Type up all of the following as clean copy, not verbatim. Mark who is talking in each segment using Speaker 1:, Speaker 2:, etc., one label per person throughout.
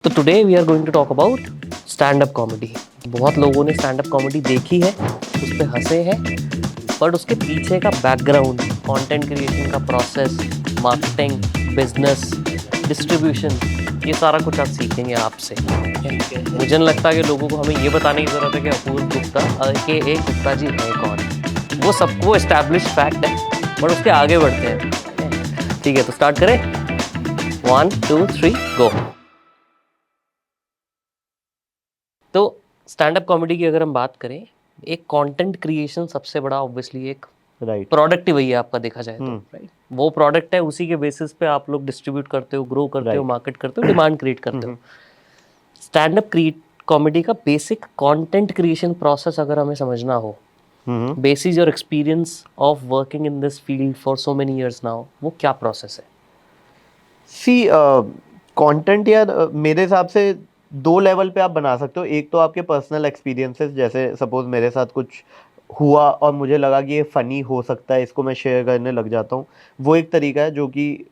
Speaker 1: तो today we are going to talk about stand up comedy. बहुत लोगों ने स्टैंड अप कॉमेडी देखी है, उस पर हंसे हैं, बट उसके पीछे का बैकग्राउंड, कंटेंट क्रिएशन का प्रोसेस, मार्केटिंग, बिजनेस, डिस्ट्रीब्यूशन, ये सारा कुछ आज सीखेंगे आपसे। मुझे नहीं लगता कि लोगों को हमें ये बताने की ज़रूरत है कि अपूर्व गुप्ता के ए गुप्ता जी हैं कौन। वो सबको एस्टैब्लिश फैक्ट है, बट उसके आगे बढ़ते हैं। ठीक है, तो स्टार्ट करें। 1 2 3 गो। तो स्टैंड अप कॉमेडी की अगर हम बात करें, एक कंटेंट क्रिएशन सबसे बड़ा ऑब्वियसली एक
Speaker 2: राइट
Speaker 1: प्रोडक्ट ही वही है आपका, देखा जाए तो राइट। वो प्रोडक्ट है, उसी के बेसिस पे आप लोग डिस्ट्रीब्यूट करते हो, ग्रो करते हो,
Speaker 2: राइट
Speaker 1: मार्केट करते हो, डिमांड क्रिएट करते हो। स्टैंड अप कॉमेडी का बेसिक कंटेंट क्रिएशन प्रोसेस अगर हमें समझना हो, basis your experience of working in this field for so many years now, वो क्या प्रोसेस है?
Speaker 2: सी कंटेंट यार, मेरे हिसाब से दो लेवल पे आप बना सकते हो। एक तो आपके पर्सनल एक्सपीरियंसेस, जैसे सपोज मेरे साथ कुछ हुआ और मुझे लगा कि ये फ़नी हो सकता है, इसको मैं शेयर करने लग जाता हूँ। वो एक तरीका है जो कि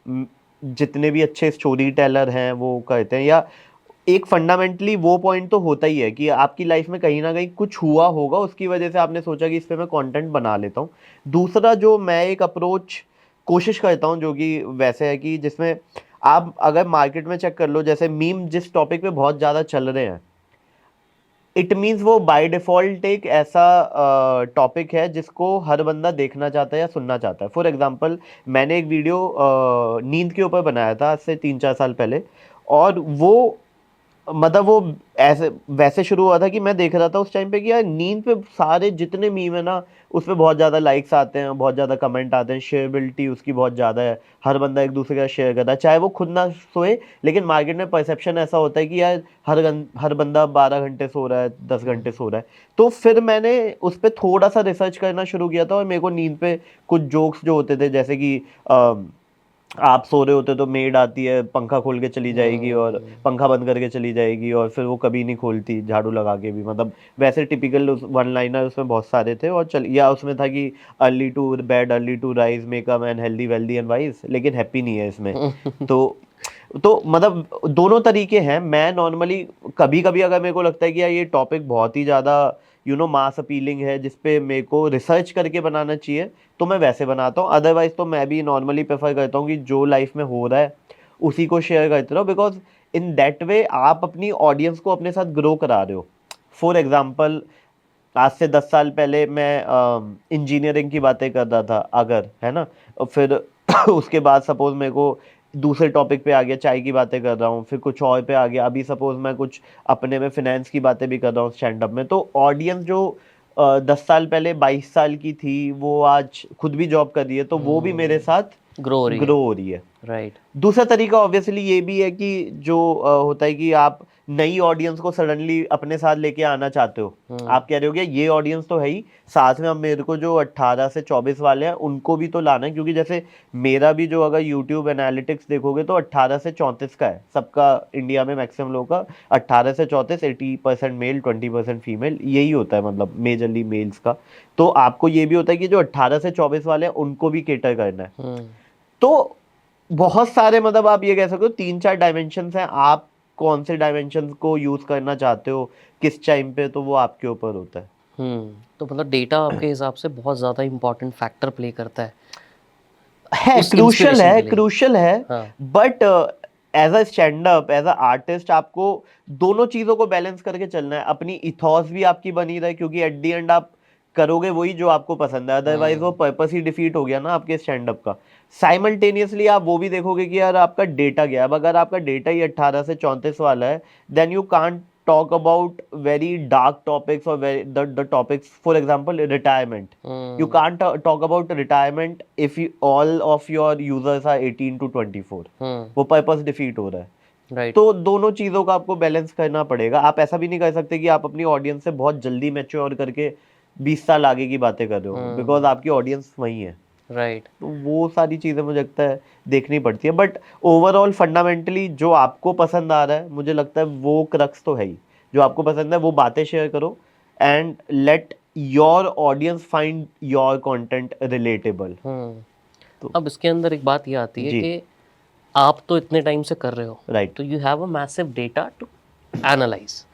Speaker 2: जितने भी अच्छे स्टोरी टेलर हैं वो कहते हैं। या एक फंडामेंटली वो पॉइंट तो होता ही है कि आपकी लाइफ में कहीं ना कहीं कुछ हुआ होगा, उसकी वजह से आपने सोचा कि इस पे मैं कंटेंट बना लेता हूँ। दूसरा जो मैं एक अप्रोच कोशिश करता हूँ जो कि वैसे है कि जिसमें आप अगर मार्केट में चेक कर लो, जैसे मीम जिस टॉपिक पे बहुत ज़्यादा चल रहे हैं, इट मीन्स वो बाय डिफ़ॉल्ट एक ऐसा टॉपिक है जिसको हर बंदा देखना चाहता है या सुनना चाहता है। फॉर एग्जांपल, मैंने एक वीडियो नींद के ऊपर बनाया था आज से 3-4 साल पहले। और वो मतलब वो ऐसे वैसे शुरू हुआ था कि मैं देख रहा था उस टाइम पे कि यार नींद पे सारे जितने मीम है ना, उस पे बहुत ज़्यादा लाइक्स आते हैं, बहुत ज़्यादा कमेंट आते हैं, शेयरबिलिटी उसकी बहुत ज़्यादा है। हर बंदा एक दूसरे का शेयर करता है, चाहे वो खुद ना सोए, लेकिन मार्केट में परसेप्शन ऐसा होता है कि यार हर बंदा 12 घंटे सो रहा है, 10 घंटे सो रहा है। तो फिर मैंने उस पर थोड़ा सा रिसर्च करना शुरू किया था, और मेरे को नींद पे कुछ जोक्स जो होते थे, जैसे कि आप सो रहे होते तो मेड आती है, पंखा खोल के चली जाएगी और पंखा बंद करके चली जाएगी, और फिर वो कभी नहीं खोलती झाड़ू लगा के भी। मतलब वैसे टिपिकल वन लाइनर उसमें बहुत सारे थे। और चल या उसमें था कि early to bed early to rise make a man healthy wealthy and wise, लेकिन हैप्पी नहीं है इसमें। तो मतलब दोनों तरीके हैं। मैं नॉर्मली कभी कभी अगर मेरे को लगता है कि यार ये टॉपिक बहुत ही ज़्यादा मास अपीलिंग है, जिसपे मेरे को रिसर्च करके बनाना चाहिए, तो मैं वैसे बनाता हूँ। अदरवाइज तो मैं भी नॉर्मली प्रेफर करता हूँ कि जो लाइफ में हो रहा है उसी को शेयर करते रहो, बिकॉज इन दैट वे आप अपनी ऑडियंस को अपने साथ ग्रो करा रहे हो। फॉर एग्जाम्पल, आज से 10 साल पहले मैं इंजीनियरिंग की बातें कर रहा था अगर, है ना, और फिर उसके बाद सपोज मेरे को दूसरे टॉपिक पे आ गया, चाय की बातें कर रहा हूँ, फिर कुछ और पे आ गया, अभी सपोज मैं कुछ अपने में फिनेंस की बातें भी कर रहा हूँ स्टैंड अप में। तो ऑडियंस जो 10 साल पहले 22 साल की थी, वो आज खुद भी जॉब कर रही है, तो वो भी मेरे साथ
Speaker 1: ग्रो हो रही है,
Speaker 2: ग्रो हो रही है।
Speaker 1: राइट।
Speaker 2: दूसरा तरीका ऑब्वियसली ये भी है कि जो होता है कि आप नई ऑडियंस को सडनली अपने साथ लेके आना चाहते हो। आप कह रहे हो कि ये ऑडियंस तो है ही, साथ में अब मेरे को जो 18 से 24 वाले हैं उनको भी तो लाना है, क्योंकि जैसे मेरा भी जो अगर यूट्यूब एनालिटिक्स देखोगे तो 18 से 34 का है सबका, इंडिया में मैक्सिमम लोगों का 18 से 34, 80% मेल 20% फीमेल, यही होता है मतलब मेजरली मेल्स का। तो आपको ये भी होता है कि जो 18 से 24 वाले हैं उनको भी केटर करना है। तो बहुत सारे, मतलब आप ये कह सकते हो 3-4 डायमेंशंस हैं। आप कौन से डायमेंशंस को यूज करना चाहते हो किस टाइम पे, तो वो आपके ऊपर होता है।
Speaker 1: तो मतलब डेटा आपके हिसाब से बहुत ज़्यादा इंपॉर्टेंट फैक्टर प्ले करता है उस
Speaker 2: क्रूशल
Speaker 1: इंस्पिरेशन
Speaker 2: है,
Speaker 1: के लिए।
Speaker 2: क्रूशल है।
Speaker 1: हाँ।
Speaker 2: But as a stand up, as a artist, आपको दोनों चीजों को बैलेंस करके चलना है। अपनी इथॉस भी आपकी बनी रहे, क्योंकि एट द एंड आप करोगे वही जो आपको पसंद है, अदरवाइज वो पर्पस ही डिफीट हो गया ना आपके स्टैंड अप का। साइमल्टेनियसली आप वो भी देखोगे कि यार आपका डेटा क्या है। अब अगर आपका डेटा ही 18 से 34 वाला है, then you can't talk about very dark topics or the topics, for example retirement. You can't talk about retirement if all of your users are 18 to 24, वो पर्पस डिफीट हो रहा है।
Speaker 1: राइट।
Speaker 2: तो दोनों चीज़ों का आपको बैलेंस करना पड़ेगा। आप ऐसा भी नहीं कर सकते कि आप अपनी ऑडियंस से बहुत जल्दी मैच्योर करके 20 साल आगे की बातें कर रहे हो, बिकॉज आपकी ऑडियंस वही है।
Speaker 1: राइट।
Speaker 2: तो वो सारी चीज़ें मुझे लगता है देखनी पड़ती है। बट ओवरऑल फंडामेंटली जो आपको पसंद आ रहा है, मुझे लगता है वो क्रक्स तो है ही। जो आपको पसंद है वो बातें शेयर करो, and let your audience find your content relatable. तो
Speaker 1: अब इसके अंदर एक बात ये आती है
Speaker 2: जी।
Speaker 1: कि आप तो इतने टाइम से कर रहे हो,
Speaker 2: राइट
Speaker 1: तो you have a massive data to analyse.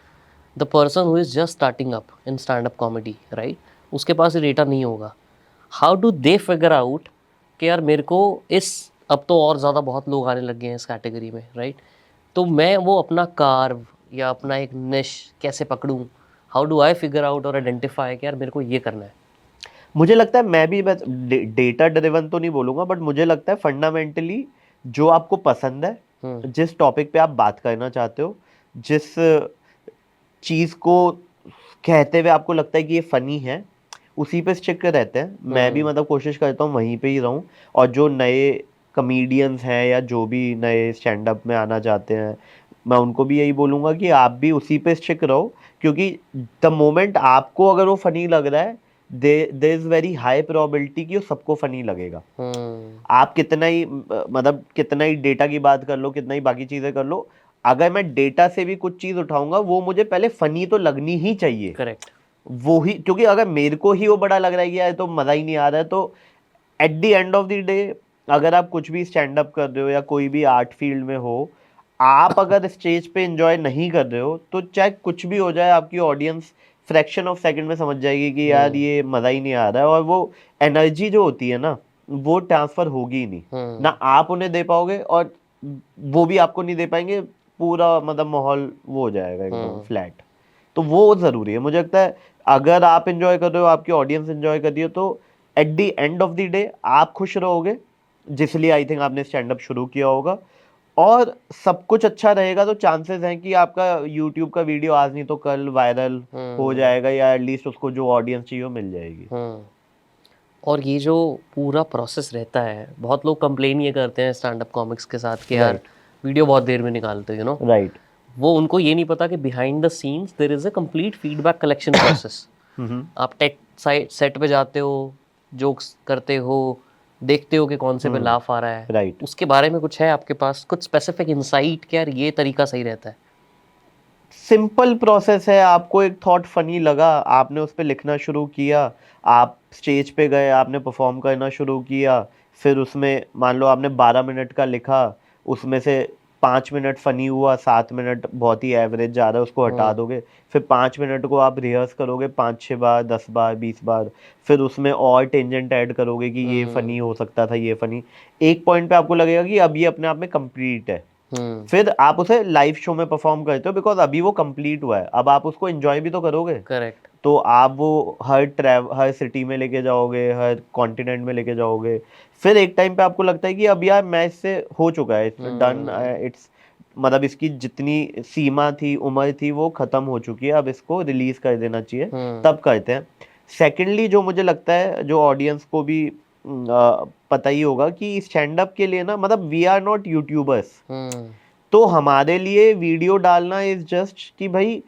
Speaker 1: The person who is just starting up in stand up comedy, right, उसके पास ये डेटा नहीं होगा. How do they figure out कि यार मेरे को इस, अब तो और ज़्यादा बहुत लोग आने लग गए हैं इस कैटेगरी में, राइट, तो मैं वो अपना कार्व या अपना एक निश कैसे पकड़ूं? How do I figure out और आइडेंटिफाई कि यार मेरे को ये करना है?
Speaker 2: मुझे लगता है मैं भी बस डेटा ड्रिवन तो नहीं बोलूंगा, बट मुझे लगता है फंडामेंटली जो आपको पसंद है, जिस टॉपिक पे आप बात करना चाहते हो, जिस चीज को कहते हुए आपको लगता है कि ये फनी है, उसी पे स्टिक रहते हैं. मैं भी मतलब कोशिश करता हूँ वहीं पे ही रहूं. और जो नए कॉमेडियंस हैं या जो भी नए स्टैंड अप में आना चाहते हैं, मैं उनको भी यही बोलूंगा कि आप भी उसी पे स्टिक रहो. क्योंकि द मोमेंट आपको अगर वो फनी लग रहा है, there is very high probability कि वो सबको फनी लगेगा. आप कितना ही मतलब कितना ही डेटा की बात कर लो, कितना ही बाकी चीजें कर लो, अगर मैं डेटा से भी कुछ चीज उठाऊंगा, वो मुझे पहले फनी तो लगनी ही चाहिए.
Speaker 1: करेक्ट.
Speaker 2: वो ही, क्योंकि अगर मेरे को ही वो बड़ा लग रहा है कि यार तो मजा ही नहीं आ रहा है, तो at the end of the day, अगर आप कुछ भी स्टैंड अप कर रहे हो या कोई भी आर्ट फील्ड में हो, आप अगर स्टेज पे एंजॉय नहीं कर रहे हो, तो चाहे कुछ भी हो जाए, आपकी ऑडियंस फ्रैक्शन ऑफ सेकंड में समझ जाएगी कि यार ये मजा ही नहीं आ रहा है. और वो एनर्जी जो होती है ना, वो ट्रांसफर होगी ही नहीं. ना आप उन्हें दे पाओगे और वो भी आपको नहीं दे पाएंगे. पूरा मतलब माहौल वो हो जाएगा एकदम फ्लैट. तो वो ज़रूरी है. मुझे लगता है अगर आप एंजॉय कर रहे हो, आपकी ऑडियंस एंजॉय कर रही हो, तो at the end of the day आप खुश रहोगे, जिसलिए आई थिंक आपने स्टैंड अप शुरू किया होगा. और सब कुछ अच्छा रहेगा तो चांसेस हैं कि आपका यूट्यूब का वीडियो आज नहीं तो कल वायरल हो जाएगा, या एटलीस्ट उसको जो ऑडियंस चाहिए वो मिल जाएगी.
Speaker 1: और ये जो पूरा प्रोसेस रहता है, बहुत लोग कंप्लेन ये करते हैं स्टैंड अप कॉमिक्स के साथ कि यार
Speaker 2: राइट
Speaker 1: वीडियो बहुत देर में निकालते हो,
Speaker 2: राइट.
Speaker 1: वो उनको ये नहीं पता कि behind the scenes there is a complete feedback collection process. आप टेक साइट सेट पे जाते हो, जोक्स करते हो, देखते हो कि कौन से पे लाफ आ रहा है.
Speaker 2: राइट.
Speaker 1: उसके बारे में कुछ है आपके पास, कुछ स्पेसिफिक इंसाइट कि यार ये तरीका सही रहता है?
Speaker 2: सिंपल प्रोसेस है. आपको एक थॉट फनी लगा, आपने उस पर लिखना शुरू किया, आप स्टेज पे गए, आपने परफॉर्म करना शुरू किया. फिर उसमें मान लो आपने 12 मिनट का लिखा, उसमें से 5 मिनट फनी हुआ, 7 मिनट बहुत ही एवरेज जा रहा है, उसको हटा दोगे. फिर 5 मिनट को आप रिहर्स करोगे 5-6 बार, 10 बार, 20 बार. फिर उसमें और टेंजेंट ऐड करोगे कि ये फनी हो सकता था, ये फनी. एक पॉइंट पे आपको लगेगा कि अब ये अपने आप में कंप्लीट है. फिर आप उसे लाइव शो में परफॉर्म करते हो, बिकॉज अभी वो कंप्लीट हुआ है. अब आप उसको एंजॉय भी तो करोगे.
Speaker 1: करेक्ट.
Speaker 2: तो आप वो हर सिटी में लेके जाओगे, हर कॉन्टिनेंट में लेके जाओगे. फिर एक टाइम पे आपको लगता है कि अब यार मैं इससे हो चुका है, इट्स डन, इट्स मतलब इसकी जितनी सीमा थी, उम्र थी, वो खत्म हो चुकी है, अब इसको रिलीज कर देना चाहिए. तब करते हैं. सेकेंडली जो मुझे लगता है, जो ऑडियंस को भी पता ही होगा कि स्टैंड अप के लिए ना, मतलब वी आर नॉट यूट्यूबर्स. तो हमारे लिए वीडियो डालना इज जस्ट कि भाई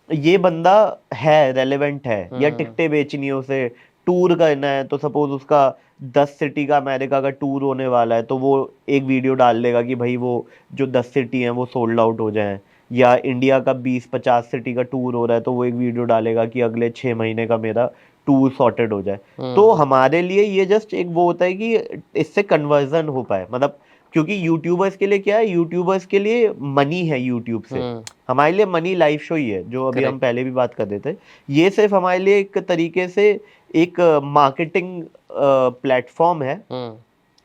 Speaker 2: ये बंदा है, रेलेवेंट है, या टिकटें बेचनी है उसे, टूर करना है, तो सपोज उसका 10 सिटी का अमेरिका का टूर होने वाला है, तो वो एक वीडियो डाल देगा कि भाई वो जो 10 सिटी हैं वो सोल्ड आउट हो जाएं. या इंडिया का 20-50 सिटी का टूर हो रहा है, तो वो एक वीडियो डालेगा कि अगले 6 महीने का मेरा टूर सॉर्टेड हो जाए. तो हमारे लिए ये जस्ट एक वो होता है कि इससे कन्वर्जन हो पाए. मतलब क्योंकि यूट्यूबर्स के लिए क्या है, यूट्यूबर्स के लिए मनी है यूट्यूब से. हमारे लिए मनी लाइव शो ही है, जो अभी हम पहले भी बात कर रहे थे. ये सिर्फ हमारे लिए एक तरीके से एक मार्केटिंग प्लेटफॉर्म है.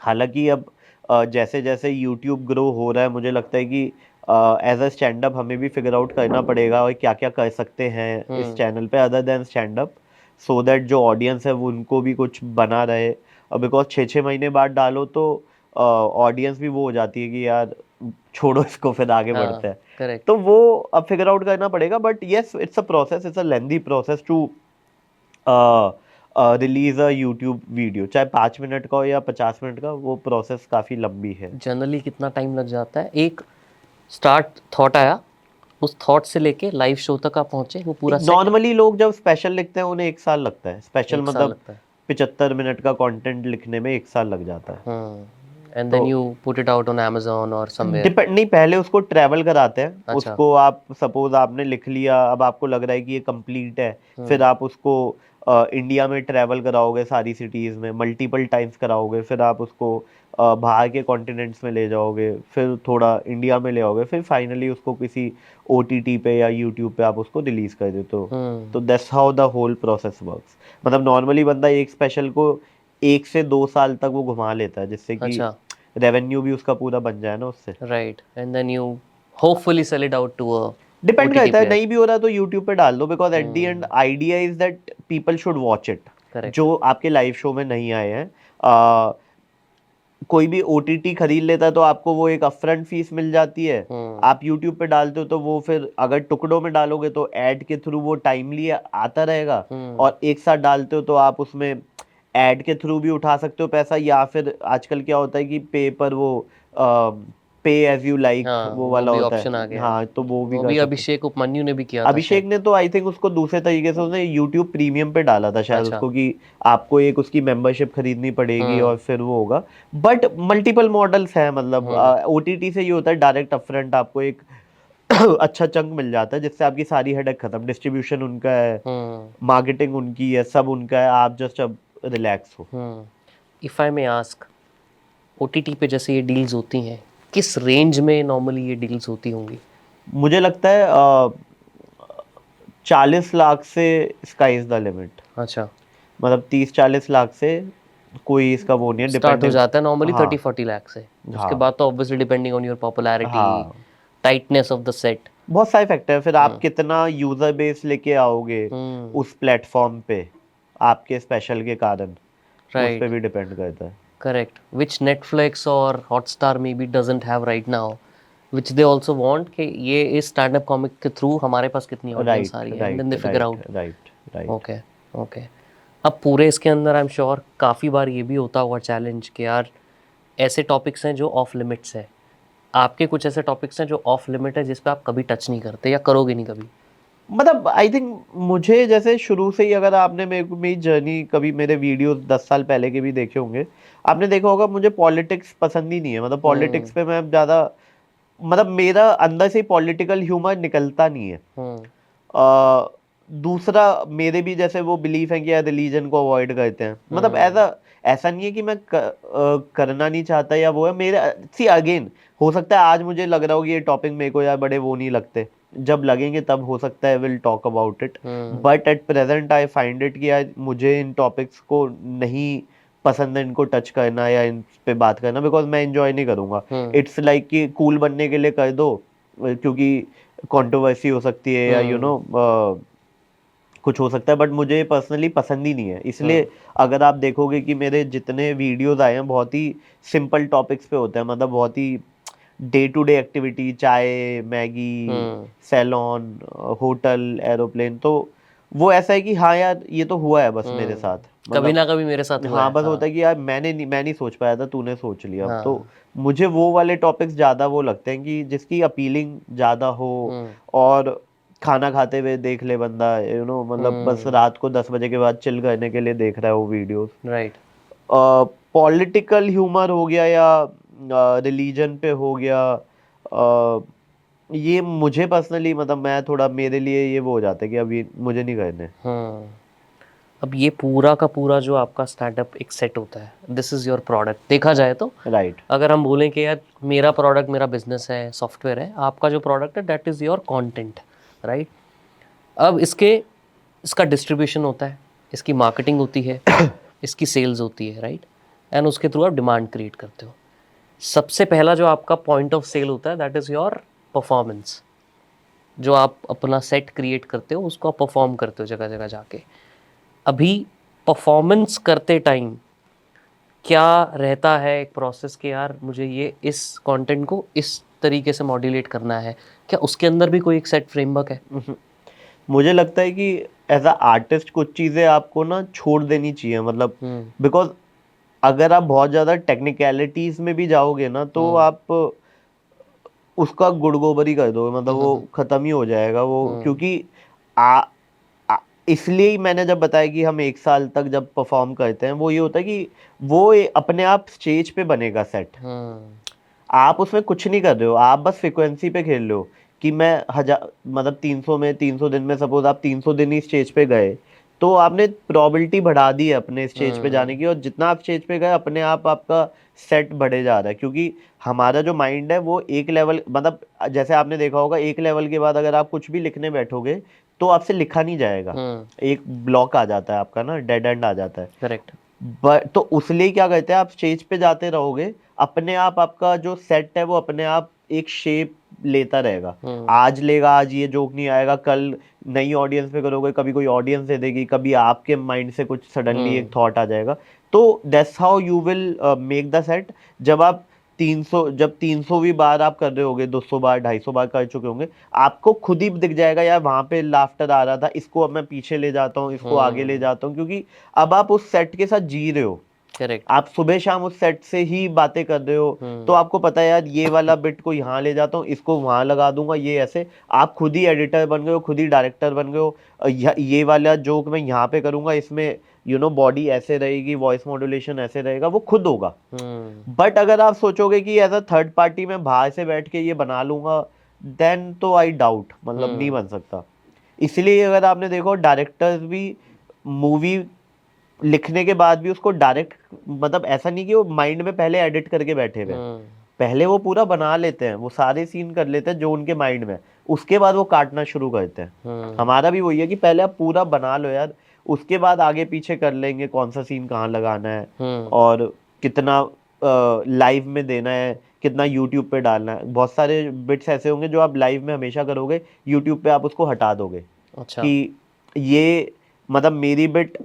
Speaker 2: हालांकि अब जैसे जैसे यूट्यूब ग्रो हो रहा है, मुझे लगता है कि एज अ स्टैंड अप हमें भी फिगर आउट करना पड़ेगा और क्या क्या कर सकते हैं इस चैनल पे other than stand up, so that जो ऑडियंस है वो उनको भी कुछ बना रहे. और बिकॉज 6-6 महीने बाद डालो तो ऑडियंस भी वो हो जाती है कि यार छोड़ो इसको, फिर आगे बढ़ते हैं.
Speaker 1: करेक्ट.
Speaker 2: तो वो अब फिगर आउट करना पड़ेगा. But yes, it's a process, it's a lengthy process to release a YouTube video. चाहे 5 मिनट का हो या 50 मिनट का, वो प्रोसेस काफ़ी लंबी है.
Speaker 1: जनरली कितना टाइम लग जाता है? एक स्टार्ट थॉट आया, उस थॉट से लेके लाइव शो तक आप पहुंचे, वो पूरा सेट
Speaker 2: नॉर्मली लोग जब स्पेशल लिखते हैं उन्हें 1 साल लगता है. स्पेशल
Speaker 1: 1 साल
Speaker 2: मतलब
Speaker 1: लगता है.
Speaker 2: 75 मिनट का कंटेंट लिखने में 1 साल लग जाता है.
Speaker 1: एंड देन
Speaker 2: तो
Speaker 1: you put it out on Amazon और समवेयर.
Speaker 2: डिपेंड नहीं, पहले उसको ट्रैवल कराते हैं.
Speaker 1: अच्छा.
Speaker 2: उसको आप सपोज आपने लिख लिया, अब आपको लग रहा है कि ये कंप्लीट है, फिर आप उसको इंडिया में ट्रैवल कराओगे, सारी सिटीज़ में मल्टीपल टाइम्स कराओगे. फिर आप उसको बाहर के कॉन्टिनेंट्स में ले जाओगे, फिर थोड़ा इंडिया में ले आओगे, फिर फाइनली उसको किसी OTT पे या यूट्यूब पे आप उसको रिलीज कर देते हो। तो that's how the whole process works. मतलब नॉर्मली बंदा एक स्पेशल को 1 से 2 साल तक वो घुमा लेता है, जिससे कि
Speaker 1: अच्छा,
Speaker 2: रेवेन्यू भी उसका पूरा बन जाए ना उससे।
Speaker 1: Right, and then you hopefully sell it out to a
Speaker 2: depend
Speaker 1: OTT
Speaker 2: करता है,
Speaker 1: प्लेयर।
Speaker 2: नहीं भी हो रहा तो यूट्यूब पे डाल दो, because at the end idea is that people should watch it,
Speaker 1: correct.
Speaker 2: जो आपके लाइव शो में नहीं आए हैं। आ, कोई भी OTT खरीद लेता है तो आपको वो एक अपफ्रंट फीस मिल जाती है। आप यूट्यूब पे डालते हो तो वो फिर अगर टुकड़ों में डालोगे तो ऐड के थ्रू वो टाइमली आता रहेगा, और एक साथ डालते हो तो आप उसमें ऐड के थ्रू भी उठा सकते हो पैसा, या फिर आजकल क्या होता है कि पे पर वो पे एज यू लाइक
Speaker 1: हाँ,
Speaker 2: वो
Speaker 1: वो
Speaker 2: वाला
Speaker 1: भी
Speaker 2: होता
Speaker 1: ऑप्शन आ
Speaker 2: है,
Speaker 1: गया है।
Speaker 2: हाँ, तो वो भी
Speaker 1: वो
Speaker 2: कर
Speaker 1: भी
Speaker 2: सकते हो।
Speaker 1: अभिषेक उपमन्यु ने भी किया था
Speaker 2: अभिषेक
Speaker 1: शायद।
Speaker 2: ने तो आई थिंक उसको दूसरे तरीके से उसने यूट्यूब प्रीमियम पे डाला था शायद
Speaker 1: अच्छा।
Speaker 2: उसको, कि आपको एक उसकी मेंबरशिप खरीदनी पड़ेगी
Speaker 1: हम्म।
Speaker 2: और फिर वो होगा। बट मल्टीपल मॉडल्स हैं, मतलब
Speaker 1: हम्म।
Speaker 2: OTT से ये होता है डायरेक्ट अपफ्रंट आपको एक अच्छा चंक मिल जाता है, जिससे आपकी सारी हेडेक खत्म, डिस्ट्रीब्यूशन उनका है,
Speaker 1: हम्म।
Speaker 2: मार्केटिंग उनकी है, सब उनका है, आप जस्ट अब रिलैक्स हो।
Speaker 1: If I may ask, OTT पे जैसे ये डील्स होती हैं, किस रेंज में नॉर्मली ये डील्स होती होंगी?
Speaker 2: मुझे लगता है 40 लाख से स्काई इज द लिमिट।
Speaker 1: अच्छा।
Speaker 2: मतलब 30-40 लाख से कोई इसका वो नहीं है,
Speaker 1: स्टार्ट हो
Speaker 2: डिपेंडिंग।
Speaker 1: जाता है नॉर्मली
Speaker 2: हाँ
Speaker 1: 30-40 लाख से। उसके
Speaker 2: हाँ
Speaker 1: बाद तो obviously depending on your popularity,
Speaker 2: हाँ,
Speaker 1: टाइटनेस ऑफ द सेट।
Speaker 2: बहुत सारे फैक्टर है, फिर आप
Speaker 1: हम्म।
Speaker 2: कितना यूजर बेस लेके आओगे
Speaker 1: हम्म।
Speaker 2: उस प्लेटफॉर्म पे, आपके स्पेशल के कारण, उस पे
Speaker 1: राइट।
Speaker 2: भी डिपेंड करता है।
Speaker 1: करेक्ट, विच नेटफ्लिक्स और Hotstar maybe doesn't have right now, which they also want कि ये इस स्टैंड अप कॉमिक के थ्रू हमारे पास कितनी ऑडियंस आ
Speaker 2: राइट
Speaker 1: रही है, and then
Speaker 2: right
Speaker 1: they figure
Speaker 2: right
Speaker 1: out.
Speaker 2: Right right.
Speaker 1: Okay. Okay. अब पूरे इसके अंदर आई एम श्योर काफ़ी बार ये भी होता होगा चैलेंज कि यार ऐसे टॉपिक्स हैं जो ऑफ लिमिट्स है। आपके कुछ ऐसे टॉपिक्स हैं जो ऑफ लिमिट है जिस पे आप कभी टच नहीं करते या करोगे नहीं कभी?
Speaker 2: मतलब आई थिंक मुझे जैसे शुरू से ही, अगर आपने मेरी जर्नी कभी, मेरे वीडियो 10 साल पहले के भी देखे होंगे, आपने देखा होगा मुझे पॉलिटिक्स पसंद ही नहीं है। मतलब पॉलिटिक्स
Speaker 1: हम्म।
Speaker 2: पे मैं ज़्यादा, मतलब मेरा अंदर से पॉलिटिकल ह्यूमर निकलता नहीं है।
Speaker 1: हम्म।
Speaker 2: अ, दूसरा, मेरे भी जैसे वो बिलीफ है कि यार रिलीजन को अवॉइड करते हैं, मतलब
Speaker 1: हम्म।
Speaker 2: ऐसा नहीं है कि मैं करना नहीं चाहता या वो है मेरे। सी अगेन, हो सकता है आज मुझे लग रहा हो कि ये टॉपिक मेरे को यार बड़े वो नहीं लगते, जब लगेंगे तब हो सकता है will talk about it.
Speaker 1: Hmm.
Speaker 2: But at present I find it कि यार मुझे इन टॉपिक्स को नहीं पसंद है, इनको टच करना या इन पे बात करना, बिकॉज मैं इंजॉय नहीं करूंगा।
Speaker 1: हम्म।
Speaker 2: इट्स लाइक कि कूल बनने के लिए कर दो, क्योंकि कंट्रोवर्सी हो सकती है या
Speaker 1: हम्म।
Speaker 2: कुछ हो सकता है, बट मुझे पर्सनली पसंद ही नहीं है।
Speaker 1: हम्म।
Speaker 2: इसलिए अगर आप देखोगे कि मेरे जितने वीडियोस आए हैं बहुत ही सिंपल टॉपिक्स पे होते हैं, मतलब बहुत ही डे टू डे एक्टिविटी, चाय, मैगी,
Speaker 1: हम्म।
Speaker 2: Salon, hotel, aeroplane. तो वो ऐसा है कि हाँ यार ये तो हुआ है बस मेरे साथ,
Speaker 1: कभी
Speaker 2: मतलब
Speaker 1: ना कभी मेरे साथ हुआ
Speaker 2: हाँ,
Speaker 1: है,
Speaker 2: बस होता
Speaker 1: हाँ।
Speaker 2: है कि यार मैं नहीं सोच पाया था, तूने सोच लिया अब तो।
Speaker 1: हाँ।
Speaker 2: मुझे वो वाले टॉपिक्स ज़्यादा वो लगते हैं कि जिसकी अपीलिंग ज़्यादा हो,
Speaker 1: हम्म।
Speaker 2: और खाना खाते हुए देख ले बंदा, मतलब बस
Speaker 1: हम्म।
Speaker 2: रात को 10 बजे के बाद चिल करने के लिए देख रहा है वो वीडियोस।
Speaker 1: राइट।
Speaker 2: पॉलिटिकल ह्यूमर हो गया या रिलीजन पे हो गया, अ, ये मुझे पर्सनली, मतलब मैं थोड़ा, मेरे लिए ये वो हो जाता है कि अभी मुझे नहीं करने।
Speaker 1: हम्म। अब ये पूरा का पूरा जो आपका स्टार्टअप एक सेट होता है, दिस इज़ योर प्रोडक्ट देखा जाए तो।
Speaker 2: राइट
Speaker 1: अगर हम बोलें कि यार मेरा प्रोडक्ट मेरा बिजनेस है, सॉफ्टवेयर है, आपका जो प्रोडक्ट है that is your content, right? अब इसका डिस्ट्रीब्यूशन होता है, इसकी मार्केटिंग होती है, इसकी सेल्स होती है, राइट? एंड उसके थ्रू आप डिमांड क्रिएट करते हो। सबसे पहला जो आपका पॉइंट ऑफ सेल होता है दैट इज़ योर परफॉर्मेंस। जो आप अपना सेट क्रिएट करते हो उसको आप परफॉर्म करते हो जगह जगह जाके। अभी परफॉर्मेंस करते टाइम क्या रहता है एक प्रोसेस कि यार मुझे ये इस कंटेंट को इस तरीके से मॉड्यूलेट करना है, क्या उसके अंदर भी कोई एक सेट फ्रेमवर्क है?
Speaker 2: मुझे लगता है कि एज अ आर्टिस्ट कुछ चीज़ें आपको ना छोड़ देनी चाहिए, मतलब
Speaker 1: हम्म।
Speaker 2: बिकॉज अगर आप बहुत ज़्यादा टेक्निकलिटीज़ में भी जाओगे ना तो
Speaker 1: हम्म।
Speaker 2: आप उसका गुड़ गोबर ही कर दोगे, मतलब वो
Speaker 1: हम्म।
Speaker 2: ख़त्म ही हो जाएगा वो,
Speaker 1: हम्म।
Speaker 2: क्योंकि आ, आ इसलिए ही मैंने जब बताया कि हम 1 साल तक जब परफॉर्म करते हैं, वो ये होता है कि वो अपने आप स्टेज पे बनेगा सेट।
Speaker 1: हम्म।
Speaker 2: आप उसमें कुछ नहीं कर रहे हो, आप बस फ्रिक्वेंसी पे खेल रहे हो कि मैं 1000, मतलब 300 में 300 दिन में, सपोज आप 300 दिन ही स्टेज पे गए, तो आपने प्रोबेबिलिटी बढ़ा दी है अपने स्टेज पे जाने की, और जितना आप स्टेज पे गए अपने आप आपका सेट बढ़े जा रहा है, क्योंकि हमारा जो माइंड है वो एक लेवल, मतलब जैसे आपने देखा होगा एक लेवल के बाद अगर आप कुछ भी लिखने बैठोगे तो आपसे लिखा नहीं जाएगा, एक ब्लॉक आ जाता है आपका ना, डेड एंड आ जाता है।
Speaker 1: करेक्ट।
Speaker 2: बट तो उसलिए क्या कहते हैं, आप स्टेज पे जाते रहोगे, अपने आप आपका जो सेट है वो अपने आप एक शेप लेता रहेगा। आज लेगा, आज ये जोक नहीं आएगा, कल नई ऑडियंस पे करोगे, कभी कोई ऑडियंस दे देगी, कभी आपके माइंड से कुछ सडनली एक थॉट आ जाएगा। तो that's how you will make the set. जब आप 300वीं बार आप कर रहे होगे, 200 बार 250 बार कर चुके होंगे, आपको खुद ही दिख जाएगा यार वहां पे लाफ्टर आ रहा था, इसको अब मैं पीछे ले जाता हूँ, इसको आगे ले जाता हूँ, क्योंकि अब आप उस सेट के साथ जी रहे हो।
Speaker 1: करेक्ट।
Speaker 2: आप सुबह शाम उस सेट से ही बातें कर रहे हो, तो आपको पता है यार ये वाला बिट को यहाँ ले जाता हूँ, इसको वहां लगा दूंगा, ये ऐसे आप खुद ही एडिटर बन गए हो, खुद ही डायरेक्टर बन गए हो। ये वाला जोक मैं यहाँ पे करूंगा, इसमें बॉडी ऐसे रहेगी, वॉइस मॉड्यूलेशन ऐसे रहेगा, वो खुद होगा। बट अगर आप सोचोगे कि एज अ थर्ड पार्टी मैं बाहर से बैठ के ये बना लूंगा, देन तो आई डाउट, मतलब नहीं बन सकता। इसलिए अगर आपने देखो डायरेक्टर्स भी मूवी लिखने के बाद भी उसको डायरेक्ट, मतलब ऐसा नहीं कि वो माइंड में पहले एडिट करके बैठे हुए, पहले वो पूरा बना लेते हैं, वो सारे सीन कर लेते हैं जो उनके माइंड में, उसके बाद वो काटना शुरू करते हैं। हमारा भी वही है कि पहले आप पूरा बना लो यार, उसके बाद आगे पीछे कर लेंगे कौन सा सीन कहाँ लगाना है और कितना लाइव में देना है, कितना यूट्यूब पे डालना है। बहुत सारे बिट्स ऐसे होंगे जो आप लाइव में हमेशा करोगे, यूट्यूब पे आप उसको हटा दोगे।
Speaker 1: अच्छा।
Speaker 2: कि ये मतलब मेरी बिट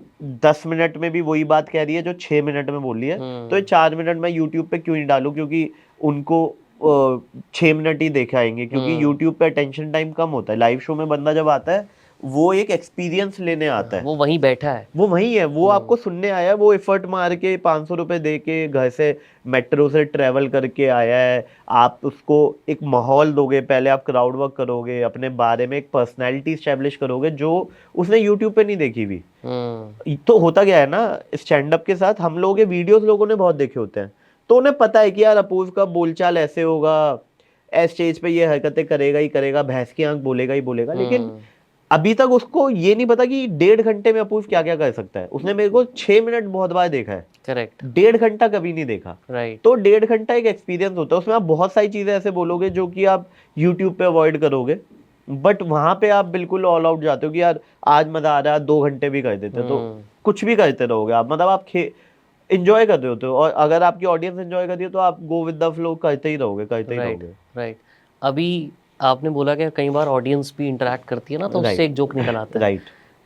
Speaker 2: 10 मिनट में भी वही बात कह रही है जो 6 मिनट में बोल रही है, तो ये 4 मिनट में यूट्यूब पे क्यों नहीं डालूं, क्योंकि उनको 6 मिनट ही दिखाएंगे, क्योंकि यूट्यूब पे अटेंशन टाइम कम होता है। लाइव शो में बंदा जब आता है वो एक एक्सपीरियंस लेने आता है,
Speaker 1: वो वहीं बैठा है,
Speaker 2: वो वही है, वो आपको सुनने आया है, वो एफर्ट मार के 500 रुपए दे के घर से मेट्रो से ट्रेवल करके आया है। आप उसको एक माहौल दोगे, पहले आप क्राउड वर्क करोगे, अपने बारे में एक पर्सनैलिटी स्टैब्लिश करोगे जो उसने यूट्यूब पे नहीं देखी हुई। तो होता क्या है ना, स्टैंड अप के साथ हम लोग वीडियोस लोगों ने बहुत देखे होते हैं, तो उन्हें पता है कि यार अपूर्व का बोलचाल ऐसे होगा, स्टेज पे ये हरकतें करेगा ही करेगा, भैंस की आंख बोलेगा ही बोलेगा। लेकिन अभी तक उसको ये नहीं पता कि 1.5 घंटे में अपूर्व क्या क्या कर सकता है। उसने मेरे को 6 मिनट बहुत बार देखा है,
Speaker 1: करेक्ट,
Speaker 2: 1.5 घंटा कभी नहीं देखा।
Speaker 1: राइट।
Speaker 2: तो 1.5 घंटा एक एक्सपीरियंस होता है, उसमें आप बहुत सारी चीजें ऐसे बोलोगे जो कि आप यूट्यूब पे अवॉइड करोगे, बट वहां पे आप बिल्कुल ऑल आउट जाते हो कि यार आज मजा आ रहा है, 2 घंटे भी कर देते, तो कुछ भी करते रहोगे आप, मतलब आप इंजॉय कर रहे होते हो, और अगर आपकी ऑडियंस एंजॉय कर रही है तो आप गो विद द फ्लो करते ही रहोगे, करते ही रहोगे।
Speaker 1: राइट। अभी आपने बोला कि कई बार ऑडियंस भी इंटरेक्ट करती है ना, तो उससे एक जोक निकल आता है।
Speaker 2: राइट।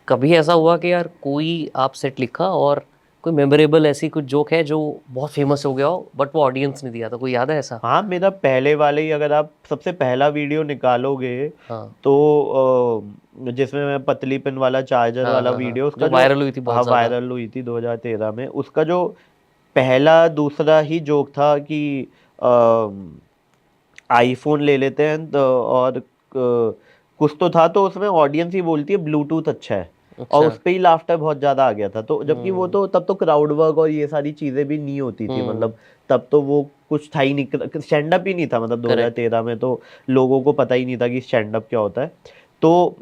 Speaker 1: कभी ऐसा हुआ कि यार कोई आप सेट लिखा और कोई मेमोरेबल ऐसी कुछ जोक है जो बहुत फेमस हो गया हो, बट वो ऑडियंस ने दिया था, कोई याद है ऐसा?
Speaker 2: हाँ, मेरा पहले वाले ही, अगर आप सबसे पहला वीडियो निकालोगे तो जिसमें मैं पतली पिन वाला चार्जर वाला वीडियो, उसका
Speaker 1: जो वायरल हुई थी बहुत ज़्यादा।
Speaker 2: वायरल हुई थी 2013 में, उसका जो पहला दूसरा ही जोक था कि आईफोन ले लेते हैं तो, और कुछ तो था, तो उसमें ऑडियंस ही बोलती है ब्लूटूथ अच्छा है, और उस पे ही लाफ्टर बहुत ज्यादा आ गया था। तो जबकि वो तो तब तो क्राउड वर्क और ये सारी चीजें भी नहीं होती थी, मतलब तब तो वो कुछ था ही नहीं, स्टैंड अप ही नहीं था, मतलब 2013 में तो लोगों को पता ही नहीं था कि स्टैंड अप क्या होता है। तो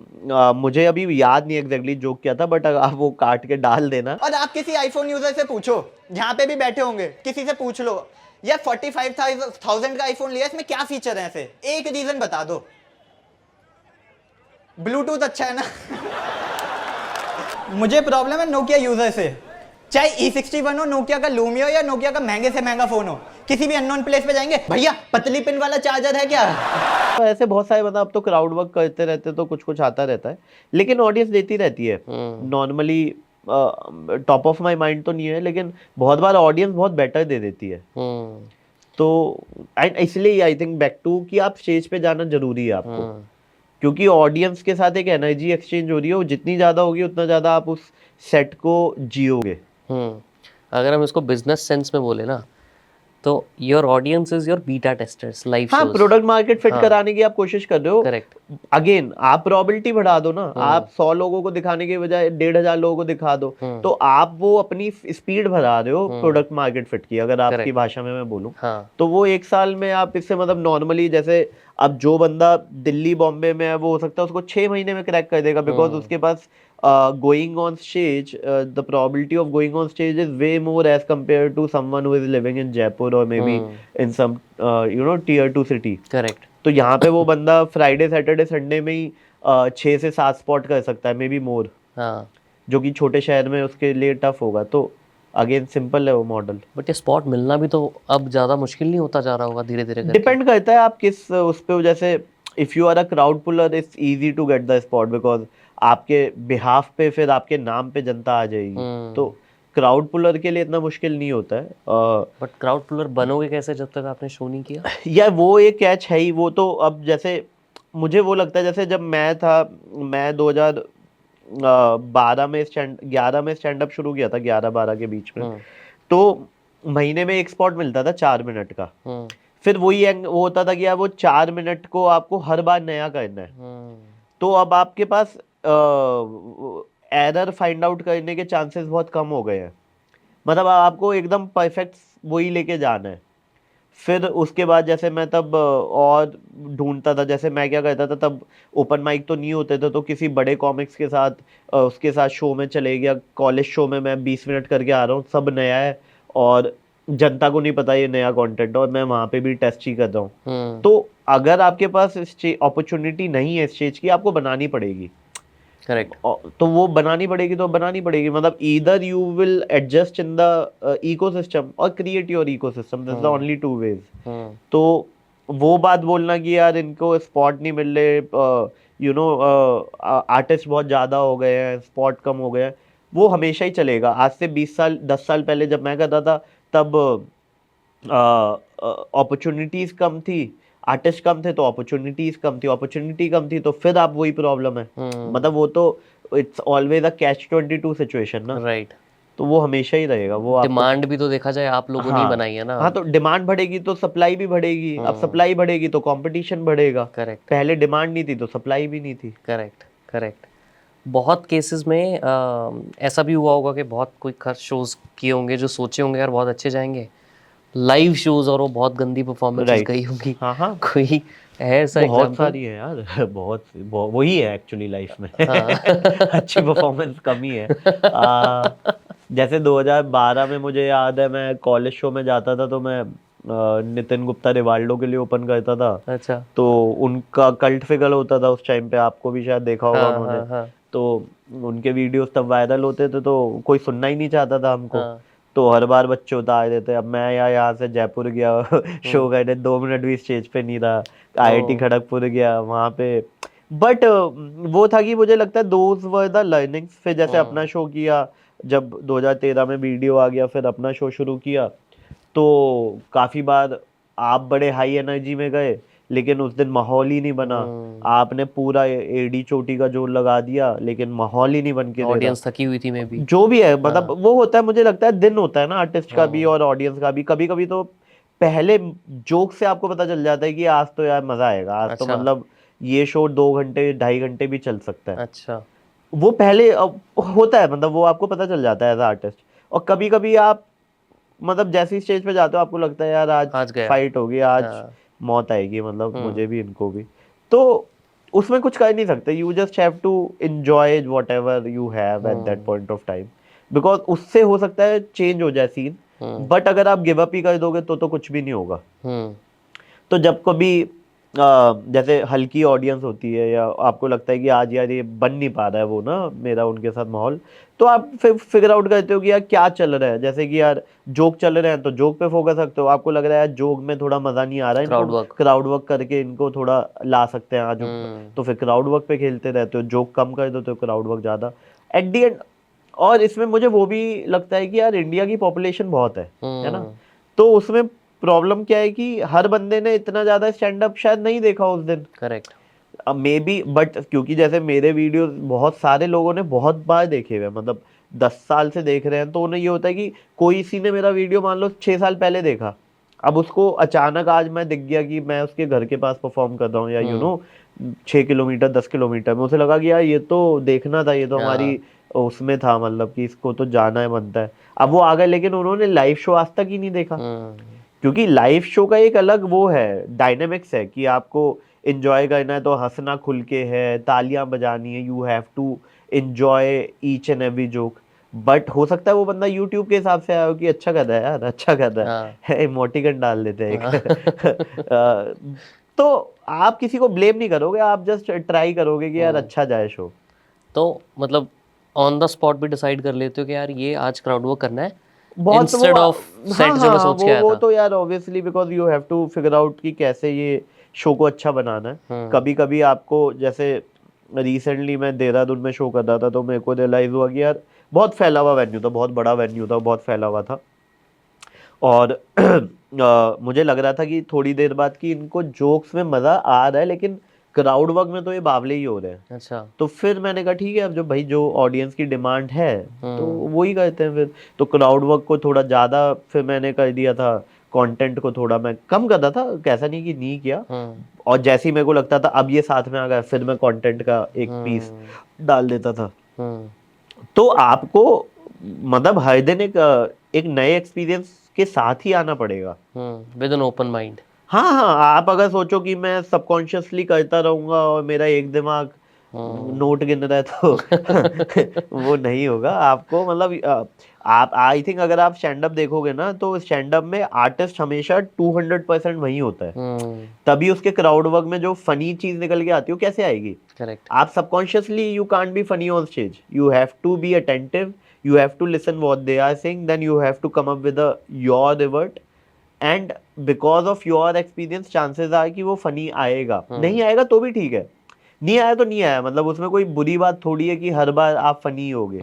Speaker 2: मुझे अभी याद नहीं एग्जैक्टली जोक क्या था, बट आप वो काट के डाल देना।
Speaker 3: और आप किसी आईफोन यूजर से पूछो, यहाँ पे भी बैठे होंगे, किसी से पूछ लो यार 45,000 का आईफोन लिया, इसमें क्या फीचर है, ऐसे एक रीजन बता दो। ब्लूटूथ अच्छा है ना। मुझे प्रॉब्लम है नोकिया यूजर से, चाहे E61 हो, नोकिया का लूमी हो, या नोकिया का महंगे से महंगा फोन हो, किसी भी अननोन प्लेस पे जाएंगे, भैया पतली पिन वाला चार्जर है क्या?
Speaker 2: तो ऐसे बहुत सारे, मतलब अब तो क्राउड वर्क करते रहते तो कुछ कुछ आता रहता है, लेकिन ऑडियंस देती रहती है normally. Top of my mind तो नहीं है, लेकिन बहुत बार ऑडियंस बहुत बेटर दे देती है। तो इसलिए आई थिंक बैक टू कि आप स्टेज पे जाना जरूरी है आपको, क्योंकि ऑडियंस के साथ एक एनर्जी एक्सचेंज हो रही है, वो जितनी ज़्यादा होगी उतना ज़्यादा आप उस सेट को जियोगे।
Speaker 1: अगर हम इसको बिजनेस सेंस में बोले ना, तो your audience is your beta testers, live
Speaker 2: हाँ,
Speaker 1: शोज।
Speaker 2: प्रोडक्ट मार्केट फिट कराने की आप कोशिश कर रहे हो।
Speaker 1: करेक्ट।
Speaker 2: अगेन आप प्रोबेबिलिटी बढ़ा दो ना, आप 100 लोगों को दिखाने के बजाय 1,500 लोगों को दिखा दो, तो आप वो अपनी स्पीड बढ़ा रहे हो प्रोडक्ट मार्केट फिट की, अगर आपकी भाषा में मैं बोलूँ। तो वो 1 साल में आप इससे, मतलब नॉर्मली जैसे अब जो बंदा दिल्ली बॉम्बे में है वो हो सकता है उसको 6 महीने में क्रैक कर देगा, बिकॉज उसके पास going on stage, the probability of going on stage is way more as compare to someone who is living in Jaipur और may be in some tier 2 city.
Speaker 1: Correct.
Speaker 2: तो यहाँ पे वो बंदा फ्राइडे सैटरडे संडे में ही 6 से 7 स्पॉट कर सकता है, मे बी मोर,
Speaker 1: हाँ,
Speaker 2: जो कि छोटे शहर में उसके लिए टफ होगा। तो अगेन सिंपल है वो मॉडल।
Speaker 1: बट ये स्पॉट मिलना भी तो अब ज़्यादा मुश्किल नहीं होता जा रहा होगा धीरे धीरे करके?
Speaker 2: डिपेंड करता है आप किस उस पे, जैसे if you are a crowd puller it's easy to get the spot, because आपके बिहाफ पे फिर आपके नाम पे जनता आ जाएगी। तो क्राउड पुलर के लिए इतना मुश्किल नहीं होता है।
Speaker 1: बट क्राउड पुलर बनोगे कैसे जब तक आपने शो नहीं किया?
Speaker 2: या वो एक कैच है ही, वो तो अब जैसे मुझे वो लगता है जैसे जब मैं था, मैं 2012 में 11 में स्टैंड अप शुरू किया था, 11-12 के बीच में। तो महीने में एक स्पॉट मिलता था 4 मिनट का। फिर वही वो होता था कि यार वो 4 मिनट को आपको हर बार नया करना है। तो अब आपके पास एरर फाइंड आउट करने के चांसेस बहुत कम हो गए हैं। मतलब आपको एकदम परफेक्ट वही लेके जाना है। फिर उसके बाद जैसे मैं तब और ढूंढता था, जैसे मैं क्या करता था तब ओपन माइक तो नहीं होते थे, तो किसी बड़े कॉमिक्स के साथ उसके साथ शो में चले गया। कॉलेज शो में मैं 20 मिनट करके आ रहा हूँ, सब नया है और जनता को नहीं पता ये नया कंटेंट है, और मैं वहाँ पे भी टेस्ट ही कर रहा हूँ। तो अगर आपके पास अपॉर्चुनिटी नहीं है स्टेज की, आपको बनानी पड़ेगी।
Speaker 1: करेक्ट।
Speaker 2: तो वो बनानी पड़ेगी, तो बनानी पड़ेगी। मतलब either you will adjust in the ecosystem और create your ecosystem, this is the only two ways. तो वो बात बोलना कि यार इनको स्पॉट नहीं मिल रहे, आर्टिस्ट बहुत ज़्यादा हो गए हैं, स्पॉट कम हो गए हैं, वो हमेशा ही चलेगा। आज से 20 साल 10 साल पहले जब मैं करता था तब अपॉर्चुनिटीज़ कम थी, आर्टिस्ट कम थे, तो अपॉर्चुनिटीज़ कम थी, अपॉर्चुनिटी कम थी, तो फिर आप वही प्रॉब्लम है। मतलब वो तो it's always a catch 22 situation ना।
Speaker 1: राइट।
Speaker 2: तो वो हमेशा ही रहेगा। वो आपको
Speaker 1: डिमांड भी तो देखा जाए आप लोगों ने ही बनाई है ना।
Speaker 2: हाँ, तो डिमांड बढ़ेगी तो सप्लाई भी बढ़ेगी। अब सप्लाई बढ़ेगी तो कंपटीशन बढ़ेगा।
Speaker 1: करेक्ट।
Speaker 2: पहले डिमांड नहीं थी तो सप्लाई भी नहीं थी।
Speaker 1: Correct correct. बहुत केसेस में ऐसा भी हुआ होगा कि बहुत कोई खर्च शोज किए होंगे जो सोचे होंगे यार बहुत अच्छे जाएंगे, लाइव शोज, और वो बहुत गंदी परफॉर्मेंसेस
Speaker 2: राइट।
Speaker 1: गई होंगी।
Speaker 2: हाँ
Speaker 1: कोई है ऐसा
Speaker 2: बहुत
Speaker 1: एग्जांपल?
Speaker 2: सारी है यार। वही है एक्चुअली लाइफ में। अच्छी परफॉर्मेंस कम ही है। जैसे 2012 में मुझे याद है, मैं कॉलेज शो में जाता था, तो मैं नितिन गुप्ता रिवाल्डो के लिए ओपन करता था।
Speaker 1: अच्छा।
Speaker 2: तो उनका कल्ट फिगर होता था उस टाइम पे, आपको भी शायद देखा होगा उन्होंने। तो उनके वीडियोस तब वायरल होते थे, तो कोई सुनना ही नहीं चाहता था हमको। तो हर बार बच्चे उतार देते। अब मैं यहाँ से जयपुर गया शो करने, 2 मिनट भी स्टेज पे नहीं रहा। IIT खड़गपुर गया वहाँ पे। बट वो था कि मुझे लगता है दोज वर द लर्निंग्स। फिर जैसे अपना शो किया, जब 2013 में वीडियो आ गया, फिर अपना शो शुरू किया, तो काफ़ी बार आप बड़े हाई एनर्जी में गए, लेकिन उस दिन माहौल ही नहीं बना। आपने पूरा एडी चोटी का जोर लगा दिया, लेकिन माहौल ही नहीं बन के दे रहा।
Speaker 1: ऑडियंस थकी हुई थी मे बी,
Speaker 2: जो भी है, मतलब वो होता है, मुझे लगता है दिन होता है ना आर्टिस्ट का भी और ऑडियंस का भी। कभी कभी तो पहले जोक से आपको पता चल जाता है कि आज तो यार मजा आएगा, आज तो
Speaker 1: अच्छा।
Speaker 2: मतलब ये शो 2 घंटे 2.5 घंटे भी चल सकता है।
Speaker 1: अच्छा।
Speaker 2: वो पहले होता है, मतलब वो आपको पता चल जाता है एज आर्टिस्ट। और कभी कभी आप मतलब जैसी स्टेज पे जाते हो आपको लगता है यार आज
Speaker 1: गया।
Speaker 2: फाइट होगी, आज मौत आएगी, मतलब मुझे भी इनको भी। तो उसमें कुछ कर नहीं सकते। You just have to enjoy whatever you have at that point of time, because उससे हो सकता है चेंज हो जाए सीन। बट अगर आप गिव अप ही कर दोगे तो कुछ भी नहीं होगा। तो जब कभी जैसे हल्की ऑडियंस होती है, या आपको लगता है कि आज यार ये बन नहीं पा रहा है वो ना मेरा उनके साथ माहौल, तो आप फिगर आउट करते हो कि यार क्या चल रहा है। जैसे कि यार जोक चल रहे हैं तो जोक पे फोकस रखते हो। आपको लग रहा है यार जोक में थोड़ा मजा नहीं आ रहा है, इनको क्राउड वर्क करके इनको थोड़ा ला सकते हैं आज, तो फिर क्राउड वर्क पे खेलते रहते हो। जोक कम कर दो तो क्राउड वर्क ज्यादा एट दी एंड। और इसमें मुझे वो भी लगता है कि यार इंडिया की पॉपुलेशन बहुत है ना। तो उसमें प्रॉब्लम क्या है कि हर बंदे ने इतना ज्यादा स्टैंड अप शायद नहीं देखा उस दिन।
Speaker 1: करेक्ट।
Speaker 2: मे बी, बट क्योंकि जैसे मेरे वीडियो बहुत सारे लोगों ने बहुत बार देखे हुए, मतलब 10 साल से देख रहे हैं, तो उन्हें ये होता है कि कोई सी ने मेरा वीडियो मान लो 6 साल पहले देखा, अब उसको अचानक आज मैं दिख गया कि मैं उसके घर के पास परफॉर्म कर रहा हूँ, या 6 किलोमीटर 10 किलोमीटर में, उसे लगा कि यार ये तो देखना था, ये तो हमारी उसमें था, मतलब कि इसको तो जाना है बनता है। अब वो आ गए, लेकिन उन्होंने लाइव शो आज तक ही नहीं देखा, क्योंकि लाइव शो का एक अलग वो है, डायनेमिक्स है कि आपको एंजॉय करना है तो हंसना खुल के है, तालियां बजानी है, you have to enjoy each and every joke. But हो सकता है वो बंदा यूट्यूब के हिसाब से आया हो कि अच्छा कर रहा है यार, अच्छा कर रहा
Speaker 1: हाँ
Speaker 2: है, इमोटिकन डाल देते हैं
Speaker 1: हाँ
Speaker 2: एक तो आप किसी को ब्लेम नहीं करोगे, आप जस्ट ट्राई करोगे कि यार अच्छा जाए शो।
Speaker 1: तो मतलब ऑन द स्पॉट भी डिसाइड कर लेते हो कि यार ये आज क्राउड वर्क करना है,
Speaker 2: बहुत वो,
Speaker 1: इंस्टेड ऑफ
Speaker 2: हाँ
Speaker 1: सेट जो मैं
Speaker 2: हाँ,
Speaker 1: सोच के आया
Speaker 2: वो
Speaker 1: था।
Speaker 2: तो यार obviously because you have to figure out कि कैसे ये शो को अच्छा बनाना है।
Speaker 1: हम्म
Speaker 2: कभी कभी आपको, जैसे रिसेंटली मैं देहरादून में शो कर रहा था तो मेरे को रियलाइज हुआ कि यार बहुत फैला हुआ वेन्यू था, बहुत बड़ा वेन्यू था, बहुत फैला हुआ था। और मुझे लग रहा था कि थोड़ी देर बाद कि इनको जोक्स में मज़ा आ रहा है, लेकिन क्राउड वर्क में तो ये बावले ही हो रहे हैं।
Speaker 1: अच्छा
Speaker 2: तो फिर मैंने कहा ठीक है, अब जो भाई जो ऑडियंस की डिमांड है तो
Speaker 1: हम्म
Speaker 2: वो ही करते हैं फिर। तो क्राउड वर्क को थोड़ा ज़्यादा फिर मैंने कर दिया था, कंटेंट को थोड़ा मैं कम कर रहा था, कैसा नहीं कि नहीं किया।
Speaker 1: हम्म
Speaker 2: और जैसे ही मेरे को लगता था अब ये साथ में आ गया, फिर मैं कंटेंट का एक पीस
Speaker 1: हम्म
Speaker 2: डाल देता था।
Speaker 1: हम्म
Speaker 2: तो आपको मतलब हर दिन एक नए एक्सपीरियंस के साथ ही आना पड़ेगा।
Speaker 1: With an open mind.
Speaker 2: हाँ हाँ, आप अगर सोचो कि मैं सबकॉन्शियसली करता रहूंगा और मेरा एक दिमाग
Speaker 1: हम्म
Speaker 2: नोट गिन रहा है तो वो नहीं होगा आपको। मतलब आप आई थिंक अगर आप स्टैंड अप देखोगे ना तो स्टैंड अप में आर्टिस्ट हमेशा 200% वही होता है। तभी उसके क्राउड वर्क में जो फनी चीज निकल के आती है वो कैसे आएगी?
Speaker 1: करेक्ट।
Speaker 2: आप subconsciously you can't be funny on stage, you have to be attentive, you have to listen what they are saying, then you have to come up with your revert. And because of your experience chances are कि वो funny आएगा, नहीं आएगा तो भी ठीक है, नहीं आया तो नहीं आया, मतलब उसमें कोई बुरी बात थोड़ी है कि हर बार आप फनी होगे।